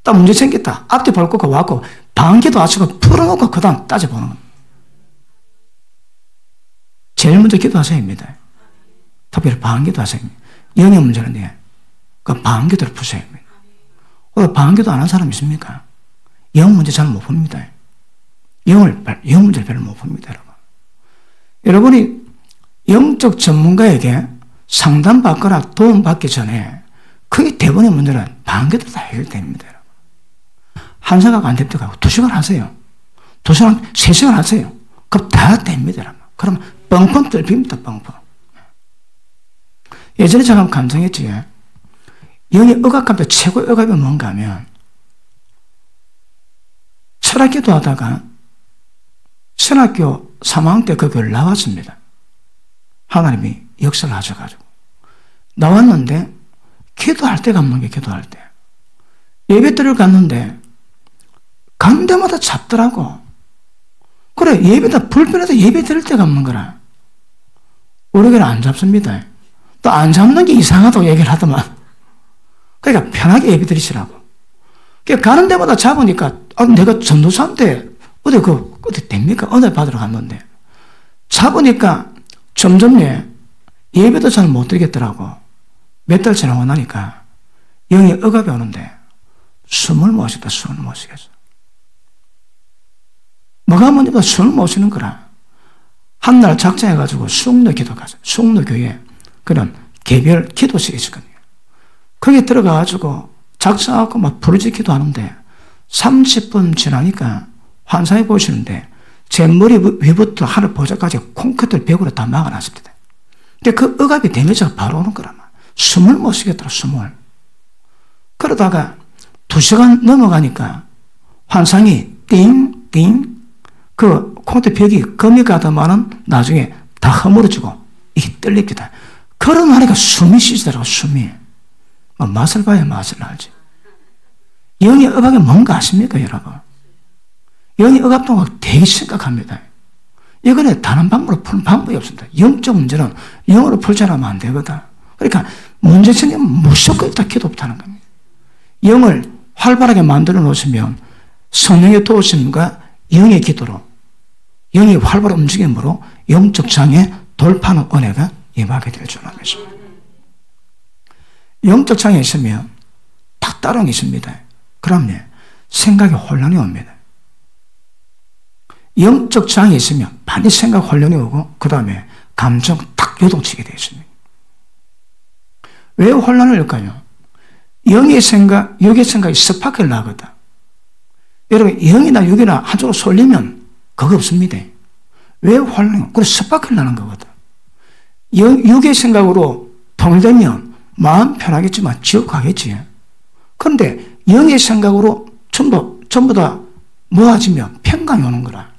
딱 문제 생겼다. 앞뒤 볼 것과 왔고 방언기도 하시고 풀어놓고 그 다음 따져보는 겁니다. 제일 먼저 기도하셔야 합니다. 특별히 방언기도 하셔야 합니다. 영의 문제는 그 방언기도를 푸셔야 합니다. 오늘 방언기도 안 한 사람 있습니까? 영 문제 잘 못 봅니다. 영 문제를 별로 못 봅니다, 여러분. 여러분이 영적 전문가에게 상담받거나 도움받기 전에 거의 대부분의 문제는 방언기도로 다 해결됩니다, 여러분. 한 시간 안 됩니다. 2시간 하세요. 2시간, 3시간 하세요. 그럼 다 됩니다, 여러분. 그럼 뻥뻥 뚫립니다, 뻥뻥. 예전에 제가 한번 감상했지. 영의 억압감도 최고의 억압이 뭔가 하면 철학기도 하다가 신학교 3학년 때 그 교회를 나왔습니다. 하나님이 역사를 하셔가지고. 나왔는데 기도할 때가 없는 게 기도할 때. 예배들을 갔는데 간 데마다 잡더라고. 그래, 예배다 불편해서 예배 드릴 데가 없는 거라. 우리 교회는 안 잡습니다. 또 안 잡는 게 이상하다고 얘기를 하더만. 그러니까 편하게 예배 드리시라고. 그러니까 가는 데마다 잡으니까 내가 전도사인데 어디 됩니까? 은혜 받으러 갔는데 잡으니까 점점 예배도 잘 못 드리겠더라고. 몇 달 지나고 나니까 영이 억압이 오는데 숨을 못 쉬겠다. 숨을 못 쉬겠어. 뭐가 문제가 숨을 못 쉬는 거라. 한날 작정해가지고 숭로 기도 가서 숭로 교회 그런 개별 기도실이 있었거든요. 거기 들어가가지고 작정하고 막 부르짖기도 하는데 30분 지나니까 환상이 보시는데 제 머리 위부터 하늘 보좌까지 콘크리트 벽으로 다 막아놨습니다. 근데 그 억압이 데미지가 바로 오는 거란 말이에요. 숨을 못 쉬겠더라, 숨을. 그러다가 2시간 넘어가니까 환상이 띵띵 그 콘크리트 벽이 금이 가더만은 나중에 다 허물어지고 이게 떨립니다. 걸어나니까 숨이 쉬더라고, 숨이. 맛을 봐야 맛을 알지. 영의 억압이 뭔가 아십니까, 여러분? 영의 억압도가 되게 심각합니다. 이거는 다른 방법으로 푸는 방법이 없습니다. 영적 문제는 영어로 풀지 않으면 안 되거든. 그러니까 문제 생기면 무조건 다 기도 없다는 겁니다. 영을 활발하게 만들어 놓으시면 성령의 도우심과 영의 기도로, 영의 활발한 움직임으로 영적 장애 돌파하는 은혜가 임하게 될 줄 압니다. 영적 장애 있으면 딱 다른 게 있습니다. 그럼요, 생각에 혼란이 옵니다. 영적 장애 있으면 반드시 생각 혼란이 오고 그 다음에 감정 딱 요동치게 되어 있습니다. 왜 혼란을 일까요? 영의 생각, 육의 생각이 스파크를 나거든. 여러분, 영이나 육이나 한쪽으로 쏠리면 그거 없습니다. 왜 혼란이? 그래, 스파크를 나는 거거든. 육의 생각으로 통일되면 마음 편하겠지만 지옥 가겠지. 그런데 영의 생각으로 전부 다 모아지면 평강이 오는 거라.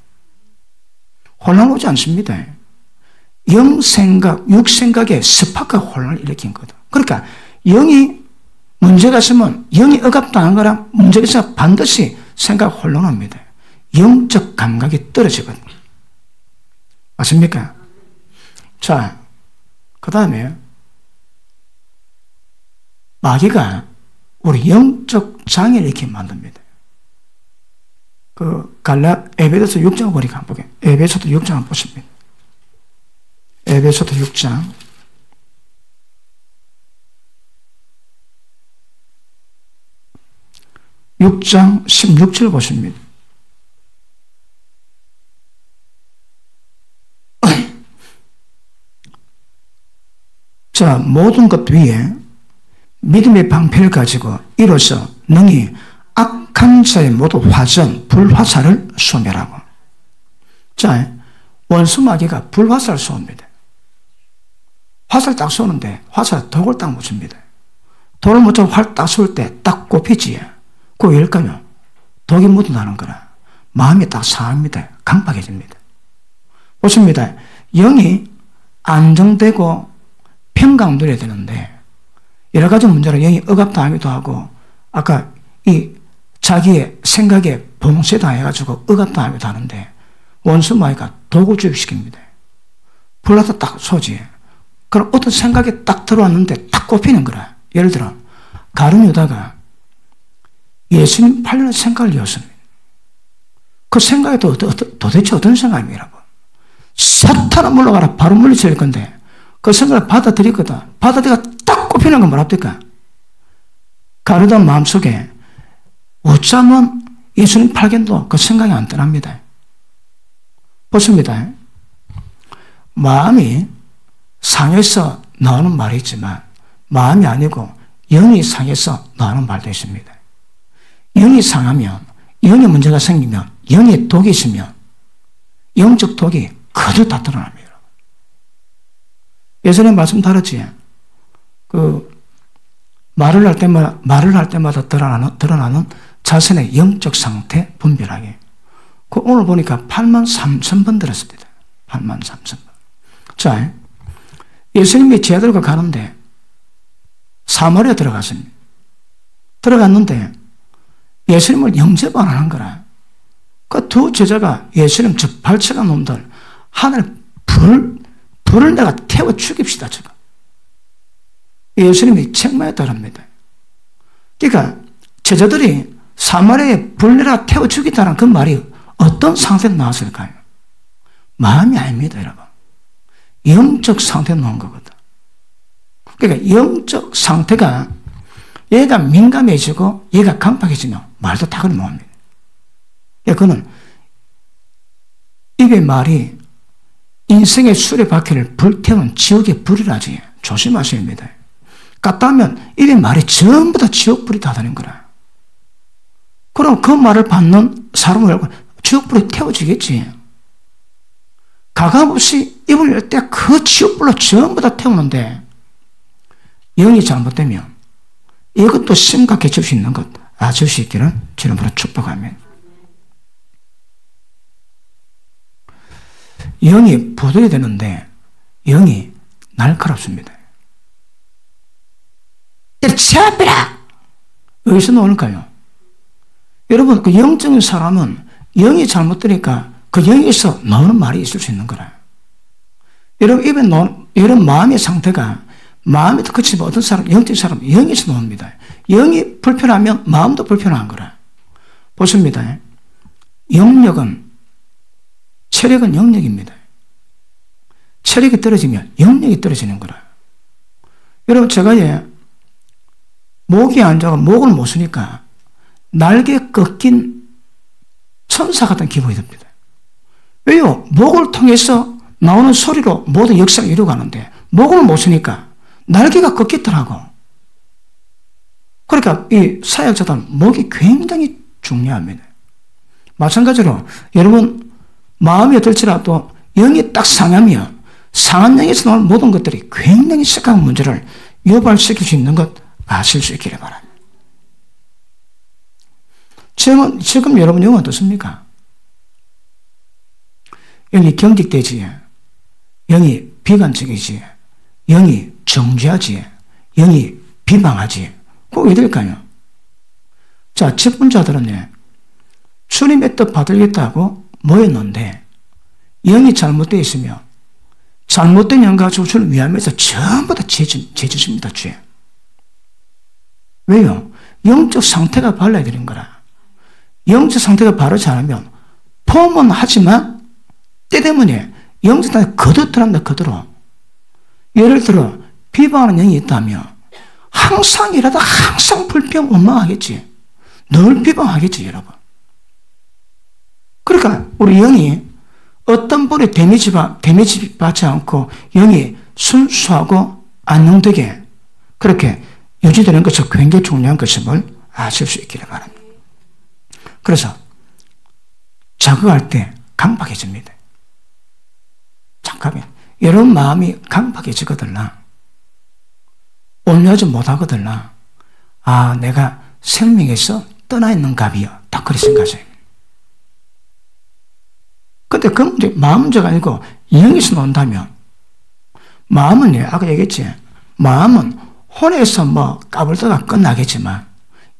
혼란 오지 않습니다. 영 생각, 육 생각에 스파크가 혼란을 일으킨 거다. 그러니까 영이 문제가 있으면 영이 억압당한 거랑 문제가 있으면 반드시 생각 혼란합니다. 영적 감각이 떨어지거든요. 맞습니까? 자, 그 다음에 마귀가 우리 영적 장애를 이렇게 만듭니다. 그 에베소서 6장 보니까 한번 보게. 에베소서 6장 한번 보십니다. 에베소서 6장 16절 보십니다. 자, 모든 것 위에 믿음의 방패를 가지고 이로써 능히 악한 자의 모두 화전, 불화살을 소멸하고. 자, 원수 마귀가 불화살을 쏩니다. 화살 딱 쏘는데 화살 독을 딱 묻힙니다. 독을 묻히고 활 딱 쏠 때 딱 꼽히지. 그거 왜일까요? 독이 묻어나는 거라. 마음이 딱 상합니다. 강박해집니다. 보십니다. 영이 안정되고 평강 누려야 되는데 여러 가지 문제로 영이 억압당하기도 하고 아까 이 자기의 생각에 봉쇄당해가지고 억압당하기도 하는데 원수 마귀가 독을 주입시킵니다. 불나서 딱 쏘지. 그럼 어떤 생각이 딱 들어왔는데 딱 꼽히는 거라. 예를 들어 가룟 유다가 예수님 팔려는 생각을 이었습니다. 그 생각이 도대체 어떤 생각입니까? 사탄아 물러가라. 바로 물리칠 건데 그 생각을 받아들이거든. 받아들이가 딱 꼽히는 건 뭐랍니까? 가룟유다 마음속에 어쩌면 예수님 팔견도 그 생각이 안 떠납니다. 보십니다. 마음이 상해서 나오는 말이 있지만 마음이 아니고 영이 상해서 나오는 말도 있습니다. 영이 상하면, 영의 문제가 생기면, 영의 독이 있으면 영적 독이 그대로 다 드러납니다. 예전에 말씀 다뤘지? 말을 할 때마다 드러나는 자신의 영적 상태 분별하게. 오늘 보니까 83,000번 들었습니다. 83,000번. 자, 예수님이 제자들과 가는데 사마리아 들어갔습니다. 들어갔는데 예수님을 영접 안 하는 거라. 그 두 제자가 예수님 저 발칙한 놈들 하늘 불을 내가 태워 죽입시다. 저거. 예수님이 책망에 따릅니다. 그러니까 제자들이 사마리아에 불 내라 태워 죽이다는 그 말이 어떤 상태로 나왔을까요? 마음이 아닙니다, 여러분. 영적 상태로 나온 거거든. 그러니까 영적 상태가 얘가 민감해지고 얘가 강팍해지면 말도 다 걸어놓습니다. 그거는 입의 말이 인생의 수레바퀴를 불태운 지옥의 불이라지. 조심하셔야 합니다. 까따하면 입의 말이 전부 다 지옥불이 닫아낸 거라. 그럼 그 말을 받는 사람을 지옥불에 태워지겠지. 가감없이 입을 열 때 그 지옥불로 전부 다 태우는데 영이 잘못되면 이것도 심각해질 수 있는 것 아실 수 있기를 주님으로 축복하면 영이 부들이 되는데 영이 날카롭습니다. 제압해라! 어디서 나올까요? 여러분, 그 영적인 사람은 영이 잘못되니까 그 영에서 나오는 말이 있을 수 있는 거라. 여러분, 입에 나오는, 여러분 마음의 상태가 마음이 더 그치면 어떤 사람, 영적인 사람, 영에서 나옵니다. 영이 불편하면 마음도 불편한 거라. 보십니다. 영력은, 체력은 영력입니다. 체력이 떨어지면 영력이 떨어지는 거라. 여러분, 제가 목이 안 좋아서 목을 못 쓰니까 날개 꺾인 천사 같은 기분이 듭니다. 왜요? 목을 통해서 나오는 소리로 모든 역사를 이루어가는데 목을 못 쓰니까 날개가 꺾이더라고. 그러니까 이 사역자들은 목이 굉장히 중요합니다. 마찬가지로 여러분 마음이 어떨지라도 영이 딱 상하면 상한 영에서 나오는 모든 것들이 굉장히 심각한 문제를 유발시킬 수 있는 것 아실 수 있기를 바랍니다. 지금 여러분 영은 어떻습니까? 영이 경직되지, 영이 비관적이지, 영이 정죄하지, 영이 비방하지. 그거 왜 될까요? 자, 직분자들은 주님의 뜻 받으겠다고 모였는데 영이 잘못되어 있으면 잘못된 영 가지고 주를 위하면서 전부 다 죄짓습니다, 죄. 왜요? 영적 상태가 발라야 되는 거라. 영적 상태가 바르지 않으면 폼은 하지만 때 때문에 영적 상태가 거듭들한다, 거들어. 예를 들어 비방하는 영이 있다면 항상 일하다 항상 불평 원망하겠지. 늘 비방하겠지, 여러분. 그러니까 우리 영이 어떤 분이 데미지 받지 않고 영이 순수하고 안정되게 그렇게 유지되는 것이 굉장히 중요한 것임을 아실 수 있기를 바랍니다. 그래서 자극할 때 강박해집니다. 잠깐만, 여러분 마음이 강박해지거든요. 온유하지 못하거든요. 아, 내가 생명에서 떠나 있는 갑이요. 다 그리 생각하세요. 근데 그 문제, 마음 문제가 아니고 영에서 논다면 마음은 아까 얘기했지. 마음은 혼에서 까불다가 끝나겠지만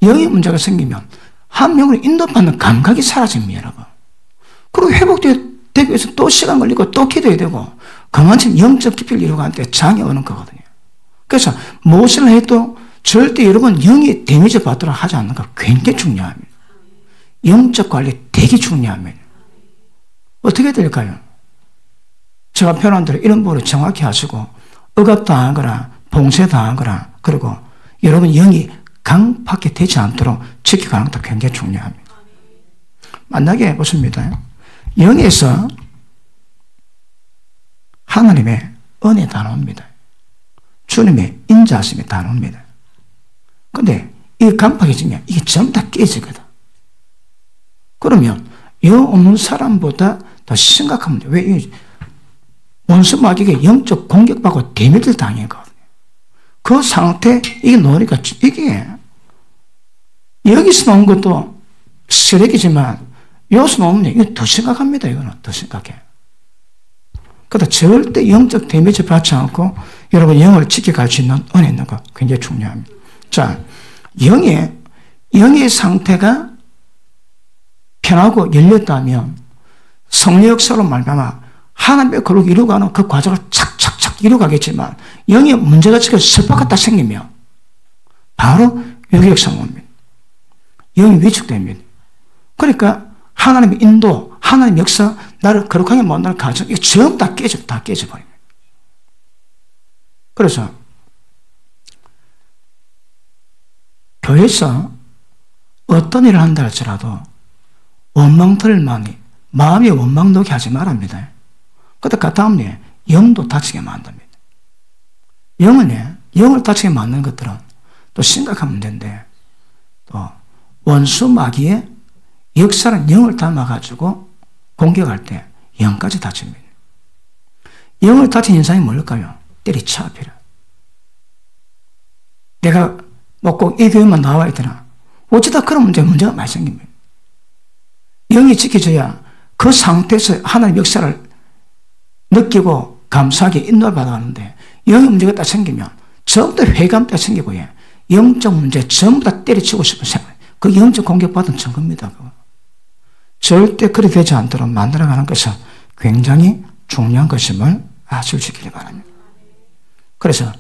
영의 문제가 생기면 한 명으로 인도받는 감각이 사라집니다, 여러분. 그리고 회복되기 위해서 또 시간 걸리고 또 기도해야 되고 그만큼 영적 깊이를 이루어가는데 장애 오는 거거든요. 그래서 무엇을 해도 절대 여러분 영이 데미지 받도록 하지 않는 거 굉장히 중요합니다. 영적 관리 되게 중요합니다. 어떻게 될까요? 제가 표현한 대로 이런 부분을 정확히 하시고 억압당하거나 봉쇄당하거나 그리고 여러분 영이 강팍이 되지 않도록 지켜가는 것도 굉장히 중요합니다. 만약에 보십니다. 영에서 하나님의 은혜 다 나옵니다. 주님의 인자하심이 다 나옵니다. 근데 이 강팍해지면 이게 전부 다 깨지거든. 그러면 영 없는 사람보다 더 심각한 문제. 왜? 원수 마귀에게 영적 공격받고 데미지를 당했거든요. 그 상태, 이게 나오니까, 이게, 여기서 나온 것도 쓰레기지만, 여기서 나오면 이게 더 심각합니다. 이거는 더 심각해. 그러다 절대 영적 데미지 받지 않고, 여러분 영을 지켜갈 수 있는 은혜 있는 거 굉장히 중요합니다. 자, 영의 상태가 편하고 열렸다면, 성령 역사로 말미암아 하나님의 거룩 이루어가는 그 과정을 착착착 이루어가겠지만 영의 문제가 지금 슬퍼갔다 생기면 바로 유기역사가 옵니다. 영이 위축됩니다. 그러니까 하나님의 인도, 하나님의 역사, 나를 거룩하게 만드는 과정, 이거 전부 다 깨져버립니다. 그래서 교회에서 어떤 일을 한다 할지라도 원망들만이 마음이 원망되게 하지 말랍니다. 그때 그 다음에 영도 다치게 만듭니다. 영을 다치게 만드는 것들은 또 심각한 문제인데 또 원수 마귀의 역사는 영을 담아가지고 공격할 때 영까지 다칩니다. 영을 다친 인상이 뭘까요? 때리쳐 버려. 내가 뭐 꼭 이 교회만 나와야 되나? 어쩌다 그런 문제가 많이 생깁니다. 영이 지켜져야 그 상태에서 하나님의 역사를 느끼고 감사하게 인도를 받아가는데, 영의 문제가 딱 생기면 전부 다 회감 딱 생기고, 영적 문제 전부 다 때려치고 싶은 생각, 그 영적 공격받은 증거입니다. 절대 그리 되지 않도록 만들어가는 것은 굉장히 중요한 것임을 아시기를 바랍니다. 그래서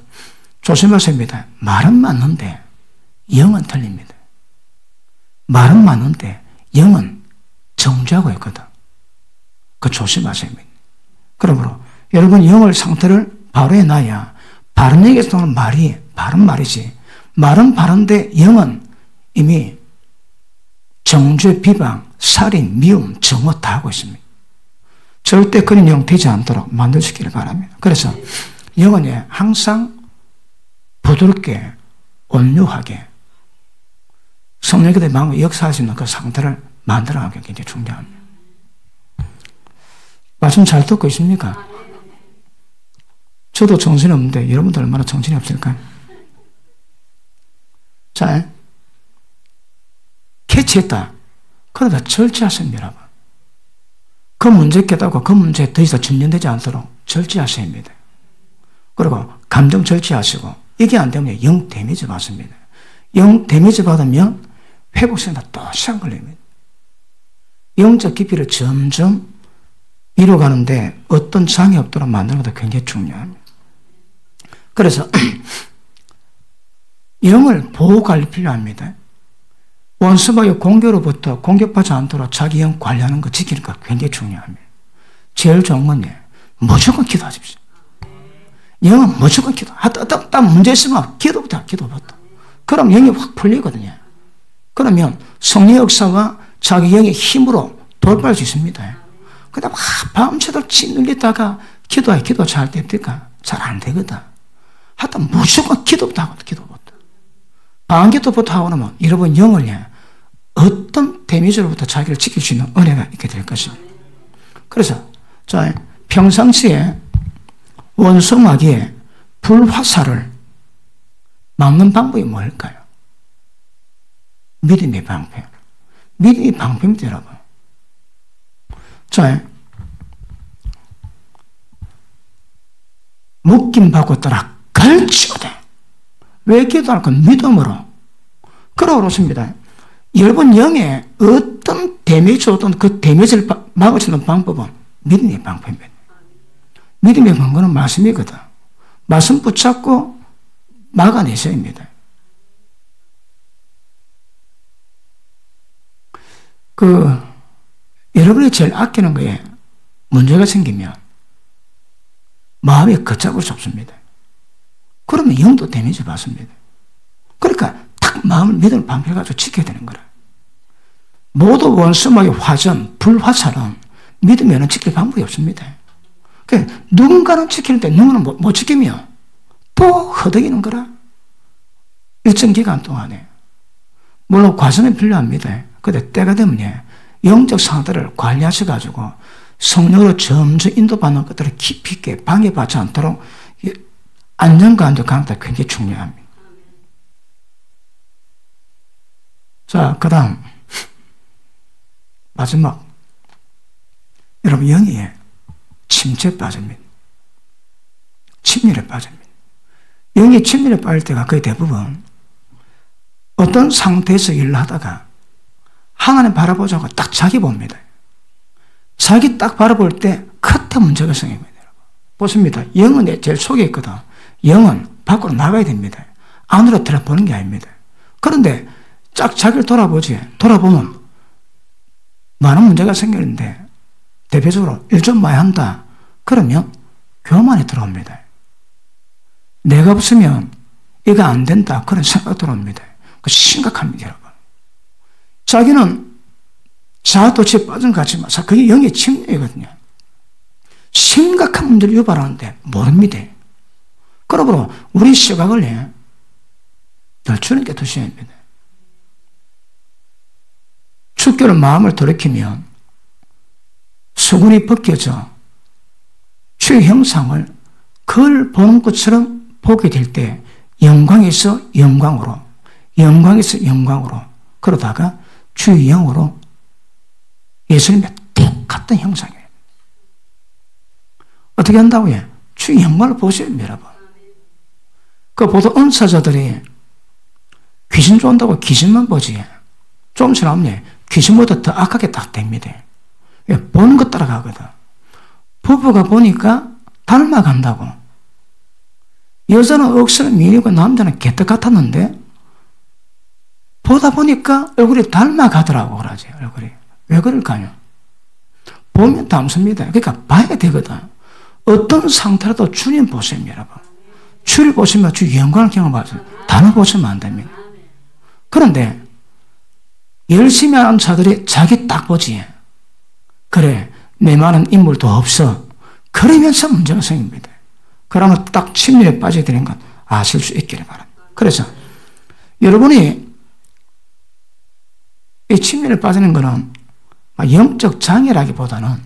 조심하십니다. 말은 맞는데 영은 틀립니다. 말은 맞는데 영은 정죄하고 있거든. 그 조심하셔야 합니다. 그러므로 여러분 영을 상태를 바로 해놔야 바른 얘기에서 나오는 말이 바른 말이지, 말은 바른데 영은 이미 정죄, 비방, 살인, 미움, 정오 다 하고 있습니다. 절대 그런 영 되지 않도록 만드시기를 바랍니다. 그래서 영은 항상 부드럽게 온유하게 성령의 마음을 역사할 수 있는 그 상태를 만들어가는 게 굉장히 중요합니다. 말씀 잘 듣고 있습니까? 저도 정신이 없는데 여러분들 얼마나 정신이 없을까요? 자, 캐치했다. 그러다 절제하십니다, 여러분. 그 문제 깨닫고 그 문제에 더 이상 전념되지 않도록 절제하셔야 합니다. 그리고 감정 절제하시고, 이게 안 되면 영 데미지 받습니다. 영 데미지 받으면 회복시간이 또 시간 걸립니다. 영적 깊이를 점점 이뤄가는데 어떤 장애 없도록 만드는 것도 굉장히 중요합니다. 그래서 영을 보호관리 필요합니다. 원수마의 공격으로부터 공격받지 않도록 자기 영 관리하는 거 지키는 거 굉장히 중요합니다. 제일 좋은 건 무조건 기도하십시오. 영은 무조건 기도. 딱 문제 있으면 기도부터. 그럼 영이 확 풀리거든요. 그러면 성령의 역사와 자기 영의 힘으로 돌파할 수 있습니다. 근데 막 밤새도록 짓눌리다가 기도 잘 됩니까? 잘 안 되거든. 하여튼 무조건 기도부터 하거든, 기도부터. 반기도부터 하고 나면 여러분 영을 어떤 데미지로부터 자기를 지킬 수 있는 은혜가 있게 될 것입니다. 그래서 자, 평상시에 원수마귀의 불화살을 막는 방법이 뭘까요? 믿음의 방패. 믿음의 방패입니다, 여러분. 자, 묶임 받고 따라 걸치거든. 왜 기도할 건 믿음으로. 그러고 그렇습니다. 여러분 영에 어떤 데미지 오든 그 데미지를 막을 수 있는 방법은 믿음의 방법입니다. 믿음의 근거는 말씀이거든. 말씀 붙잡고 막아내셔야 합니다. 여러분이 제일 아끼는 거에 문제가 생기면 마음이 걷잡을 수 없습니다. 그러면 영도 데미지 받습니다. 그러니까 딱 마음을 믿음을 방패가지고 지켜야 되는 거라. 모두 원수마의 화전, 불화살은 믿으면 지킬 방법이 없습니다. 그러니까 누군가는 지키는데 누구는 못 지키면 또 허덕이는 거라. 일정 기간 동안에. 물론 과정이 필요합니다. 근데 때가 되면 영적 상태를 관리하셔가지고 성령으로 점점 인도받는 것들을 깊이 있게 방해받지 않도록 안정감도 강화가 굉장히 중요합니다. 자, 그 다음 마지막 여러분 영이 침체에 빠집니다. 침륜에 빠집니다. 영이 침륜에 빠질 때가 거의 대부분 어떤 상태에서 일을 하다가 하나님 바라보자고 딱 자기 봅니다. 자기 딱 바라볼 때 큰 문제가 생깁니다. 보십니다. 영은 제일 속에 있거든. 영은 밖으로 나가야 됩니다. 안으로 들어보는 게 아닙니다. 그런데 딱 자기를 돌아보지. 돌아보면 많은 문제가 생기는데 대표적으로 일 좀 많이 한다. 그러면 교만이 들어옵니다. 내가 없으면 이거 안 된다. 그런 생각 들어옵니다. 그 심각합니다, 여러분. 자기는 자아도취에 빠진 것 같지만 그게 영의 침략이거든요. 심각한 문제를 유발하는데 모릅니다. 그러므로 우리 시각을 늘 있게 두셔야 합니다. 춥기로 마음을 돌이키면 수군이 벗겨져 주의 형상을 그걸 보는 것처럼 보게 될 때 영광에서 영광으로, 영광에서 영광으로, 그러다가 주의 영으로 예수님의 똑같은 형상이에요. 어떻게 한다고요? 주의 영광을 보세요, 여러분. 그 보통 은사자들이 귀신 쫓는다고 귀신만 보지, 좀 지나면 귀신보다 더 악하게 딱 됩니다. 보는 것 따라가거든. 부부가 보니까 닮아간다고. 여자는 억수로 미리고 남자는 개떡 같았는데 보다 보니까 얼굴이 닮아가더라고 그러지. 얼굴이. 왜 그럴까요? 보면 닮습니다. 그러니까 봐야 되거든. 어떤 상태라도 주님 보세요, 여러분. 주를 보시면 주 영광을 경험하세요. 다른 보시면 안 됩니다. 그런데 열심히 하는 자들이 자기 딱 보지. 그래, 내 많은 인물도 없어. 그러면서 문제가 생깁니다. 그러면 딱 침륜에 빠지게 되는 건 아실 수 있기를 바랍니다. 그래서 여러분이 이 침륜에 빠지는 것은 영적 장애라기보다는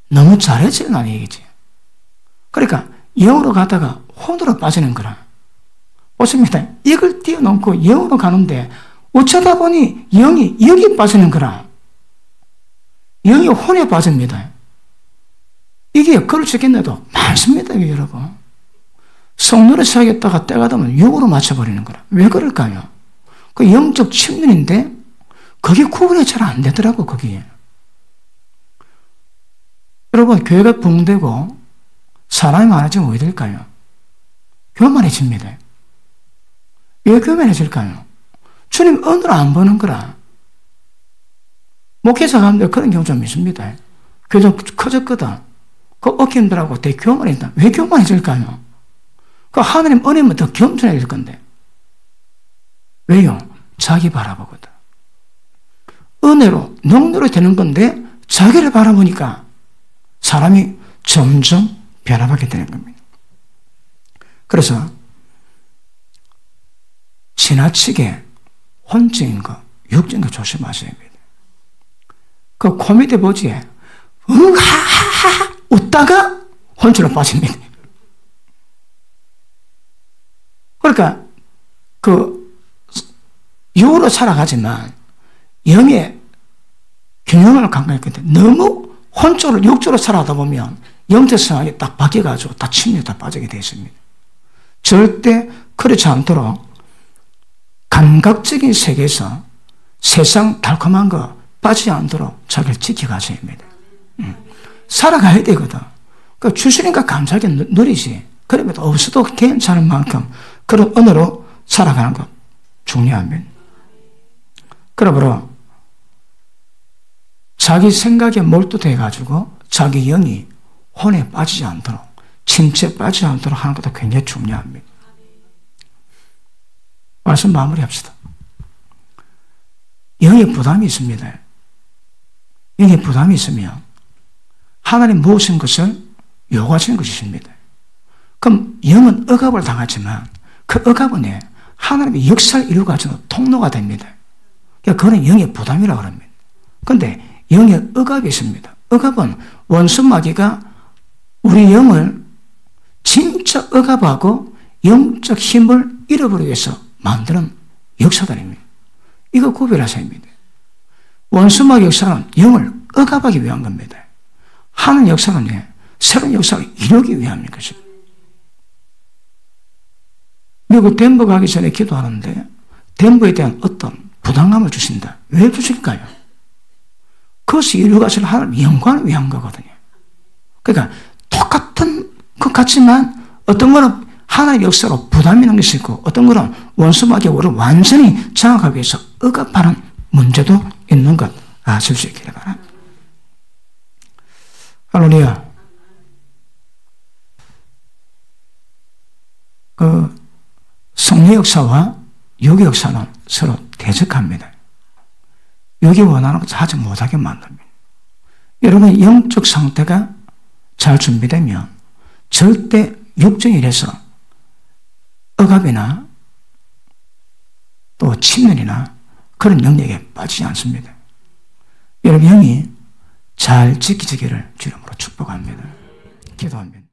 너무 잘해지는 얘기지. 그러니까 영으로 가다가 혼으로 빠지는 거라. 보십니다. 이걸 뛰어넘고 영으로 가는데 어쩌다 보니 영이 여기 빠지는 거라. 영이 혼에 빠집니다. 이게 그렇겠네도 많습니다, 여러분. 성노래 사겠다가 때가 되면 육으로 맞춰버리는 거라. 왜 그럴까요? 그 영적 측면인데 그게 구분이 잘 안 되더라고, 거기에. 여러분, 교회가 붕대고 사람이 많아지면 왜 될까요? 교만해집니다. 왜 교만해질까요? 주님 은혜를 안 보는 거라. 목회자 가운데 그런 경우 좀 있습니다. 교회 좀 커졌거든. 그 어깨들하고 되게 교만해진다. 왜 교만해질까요? 그 하나님 은혜면 더 겸손해질 건데. 왜요? 자기 바라보거든. 은혜로 능력으로 되는 건데 자기를 바라보니까 사람이 점점 변화하게 되는 겁니다. 그래서 지나치게 혼적인 거, 육적인 거 조심하셔야 합니다. 그 코미디 보지, 하하하 웃다가 혼쭐로 빠집니다. 그러니까 그 육으로 살아가지만 영의 균형을 강조했거든요. 너무 혼쪽으로 육쪽으로 살아가다 보면 영적 상황이 딱 바뀌어가지고 다 침략 다 빠지게 되어 있습니다. 절대 그렇지 않도록 감각적인 세계에서 세상 달콤한 거 빠지지 않도록 자기를 지켜가셔야 합니다. 살아가야 되거든. 그러니까 주시니까 감사하게 누리지. 그러면 없어도 괜찮은 만큼 그런 언어로 살아가는 것 중요합니다. 그러므로 자기 생각에 몰두돼가지고 자기 영이 혼에 빠지지 않도록, 침체에 빠지지 않도록 하는 것도 굉장히 중요합니다. 말씀 마무리합시다. 영에 부담이 있습니다. 영에 부담이 있으면 하나님 모신 것을 요구하시는 것이십니다. 그럼 영은 억압을 당하지만 그 억압은 하나님의 역사를 이루어가지고 통로가 됩니다. 그거는 영의 부담이라고 합니다. 그런데 영의 억압이 있습니다. 억압은 원수 마귀가 우리 영을 진짜 억압하고 영적 힘을 잃어버리기 위해서 만드는 역사들입니다. 이거 구별하셔야 합니다. 원수 마귀 역사는 영을 억압하기 위한 겁니다. 하는 역사는 새로운 역사를 이루기 위한 것입니다. 미국 덴버 가기 전에 기도하는데 덴버에 대한 어떤 부담감을 주신다. 왜 주실까요? 그것이 이루어가실 하나님의 영광을 위한 거거든요. 그러니까 똑같은 것 같지만 어떤 거는 하나님의 역사로 부담이 있는 것이 있고 어떤 거는 원수 마귀가 우리를 완전히 장악하기 위해서 억압하는 문제도 있는 것 아실 수 있기를 바랍니다. 할렐루야. 그 성령 역사와 육의 역사는 서로 대적합니다. 육이 원하는 것을 하지 못하게 만듭니다. 여러분 영적 상태가 잘 준비되면 절대 육적인 일에서 억압이나 또 침륜이나 그런 영역에 빠지지 않습니다. 여러분 영이 잘 지키시기를 주님으로 축복합니다. 기도하면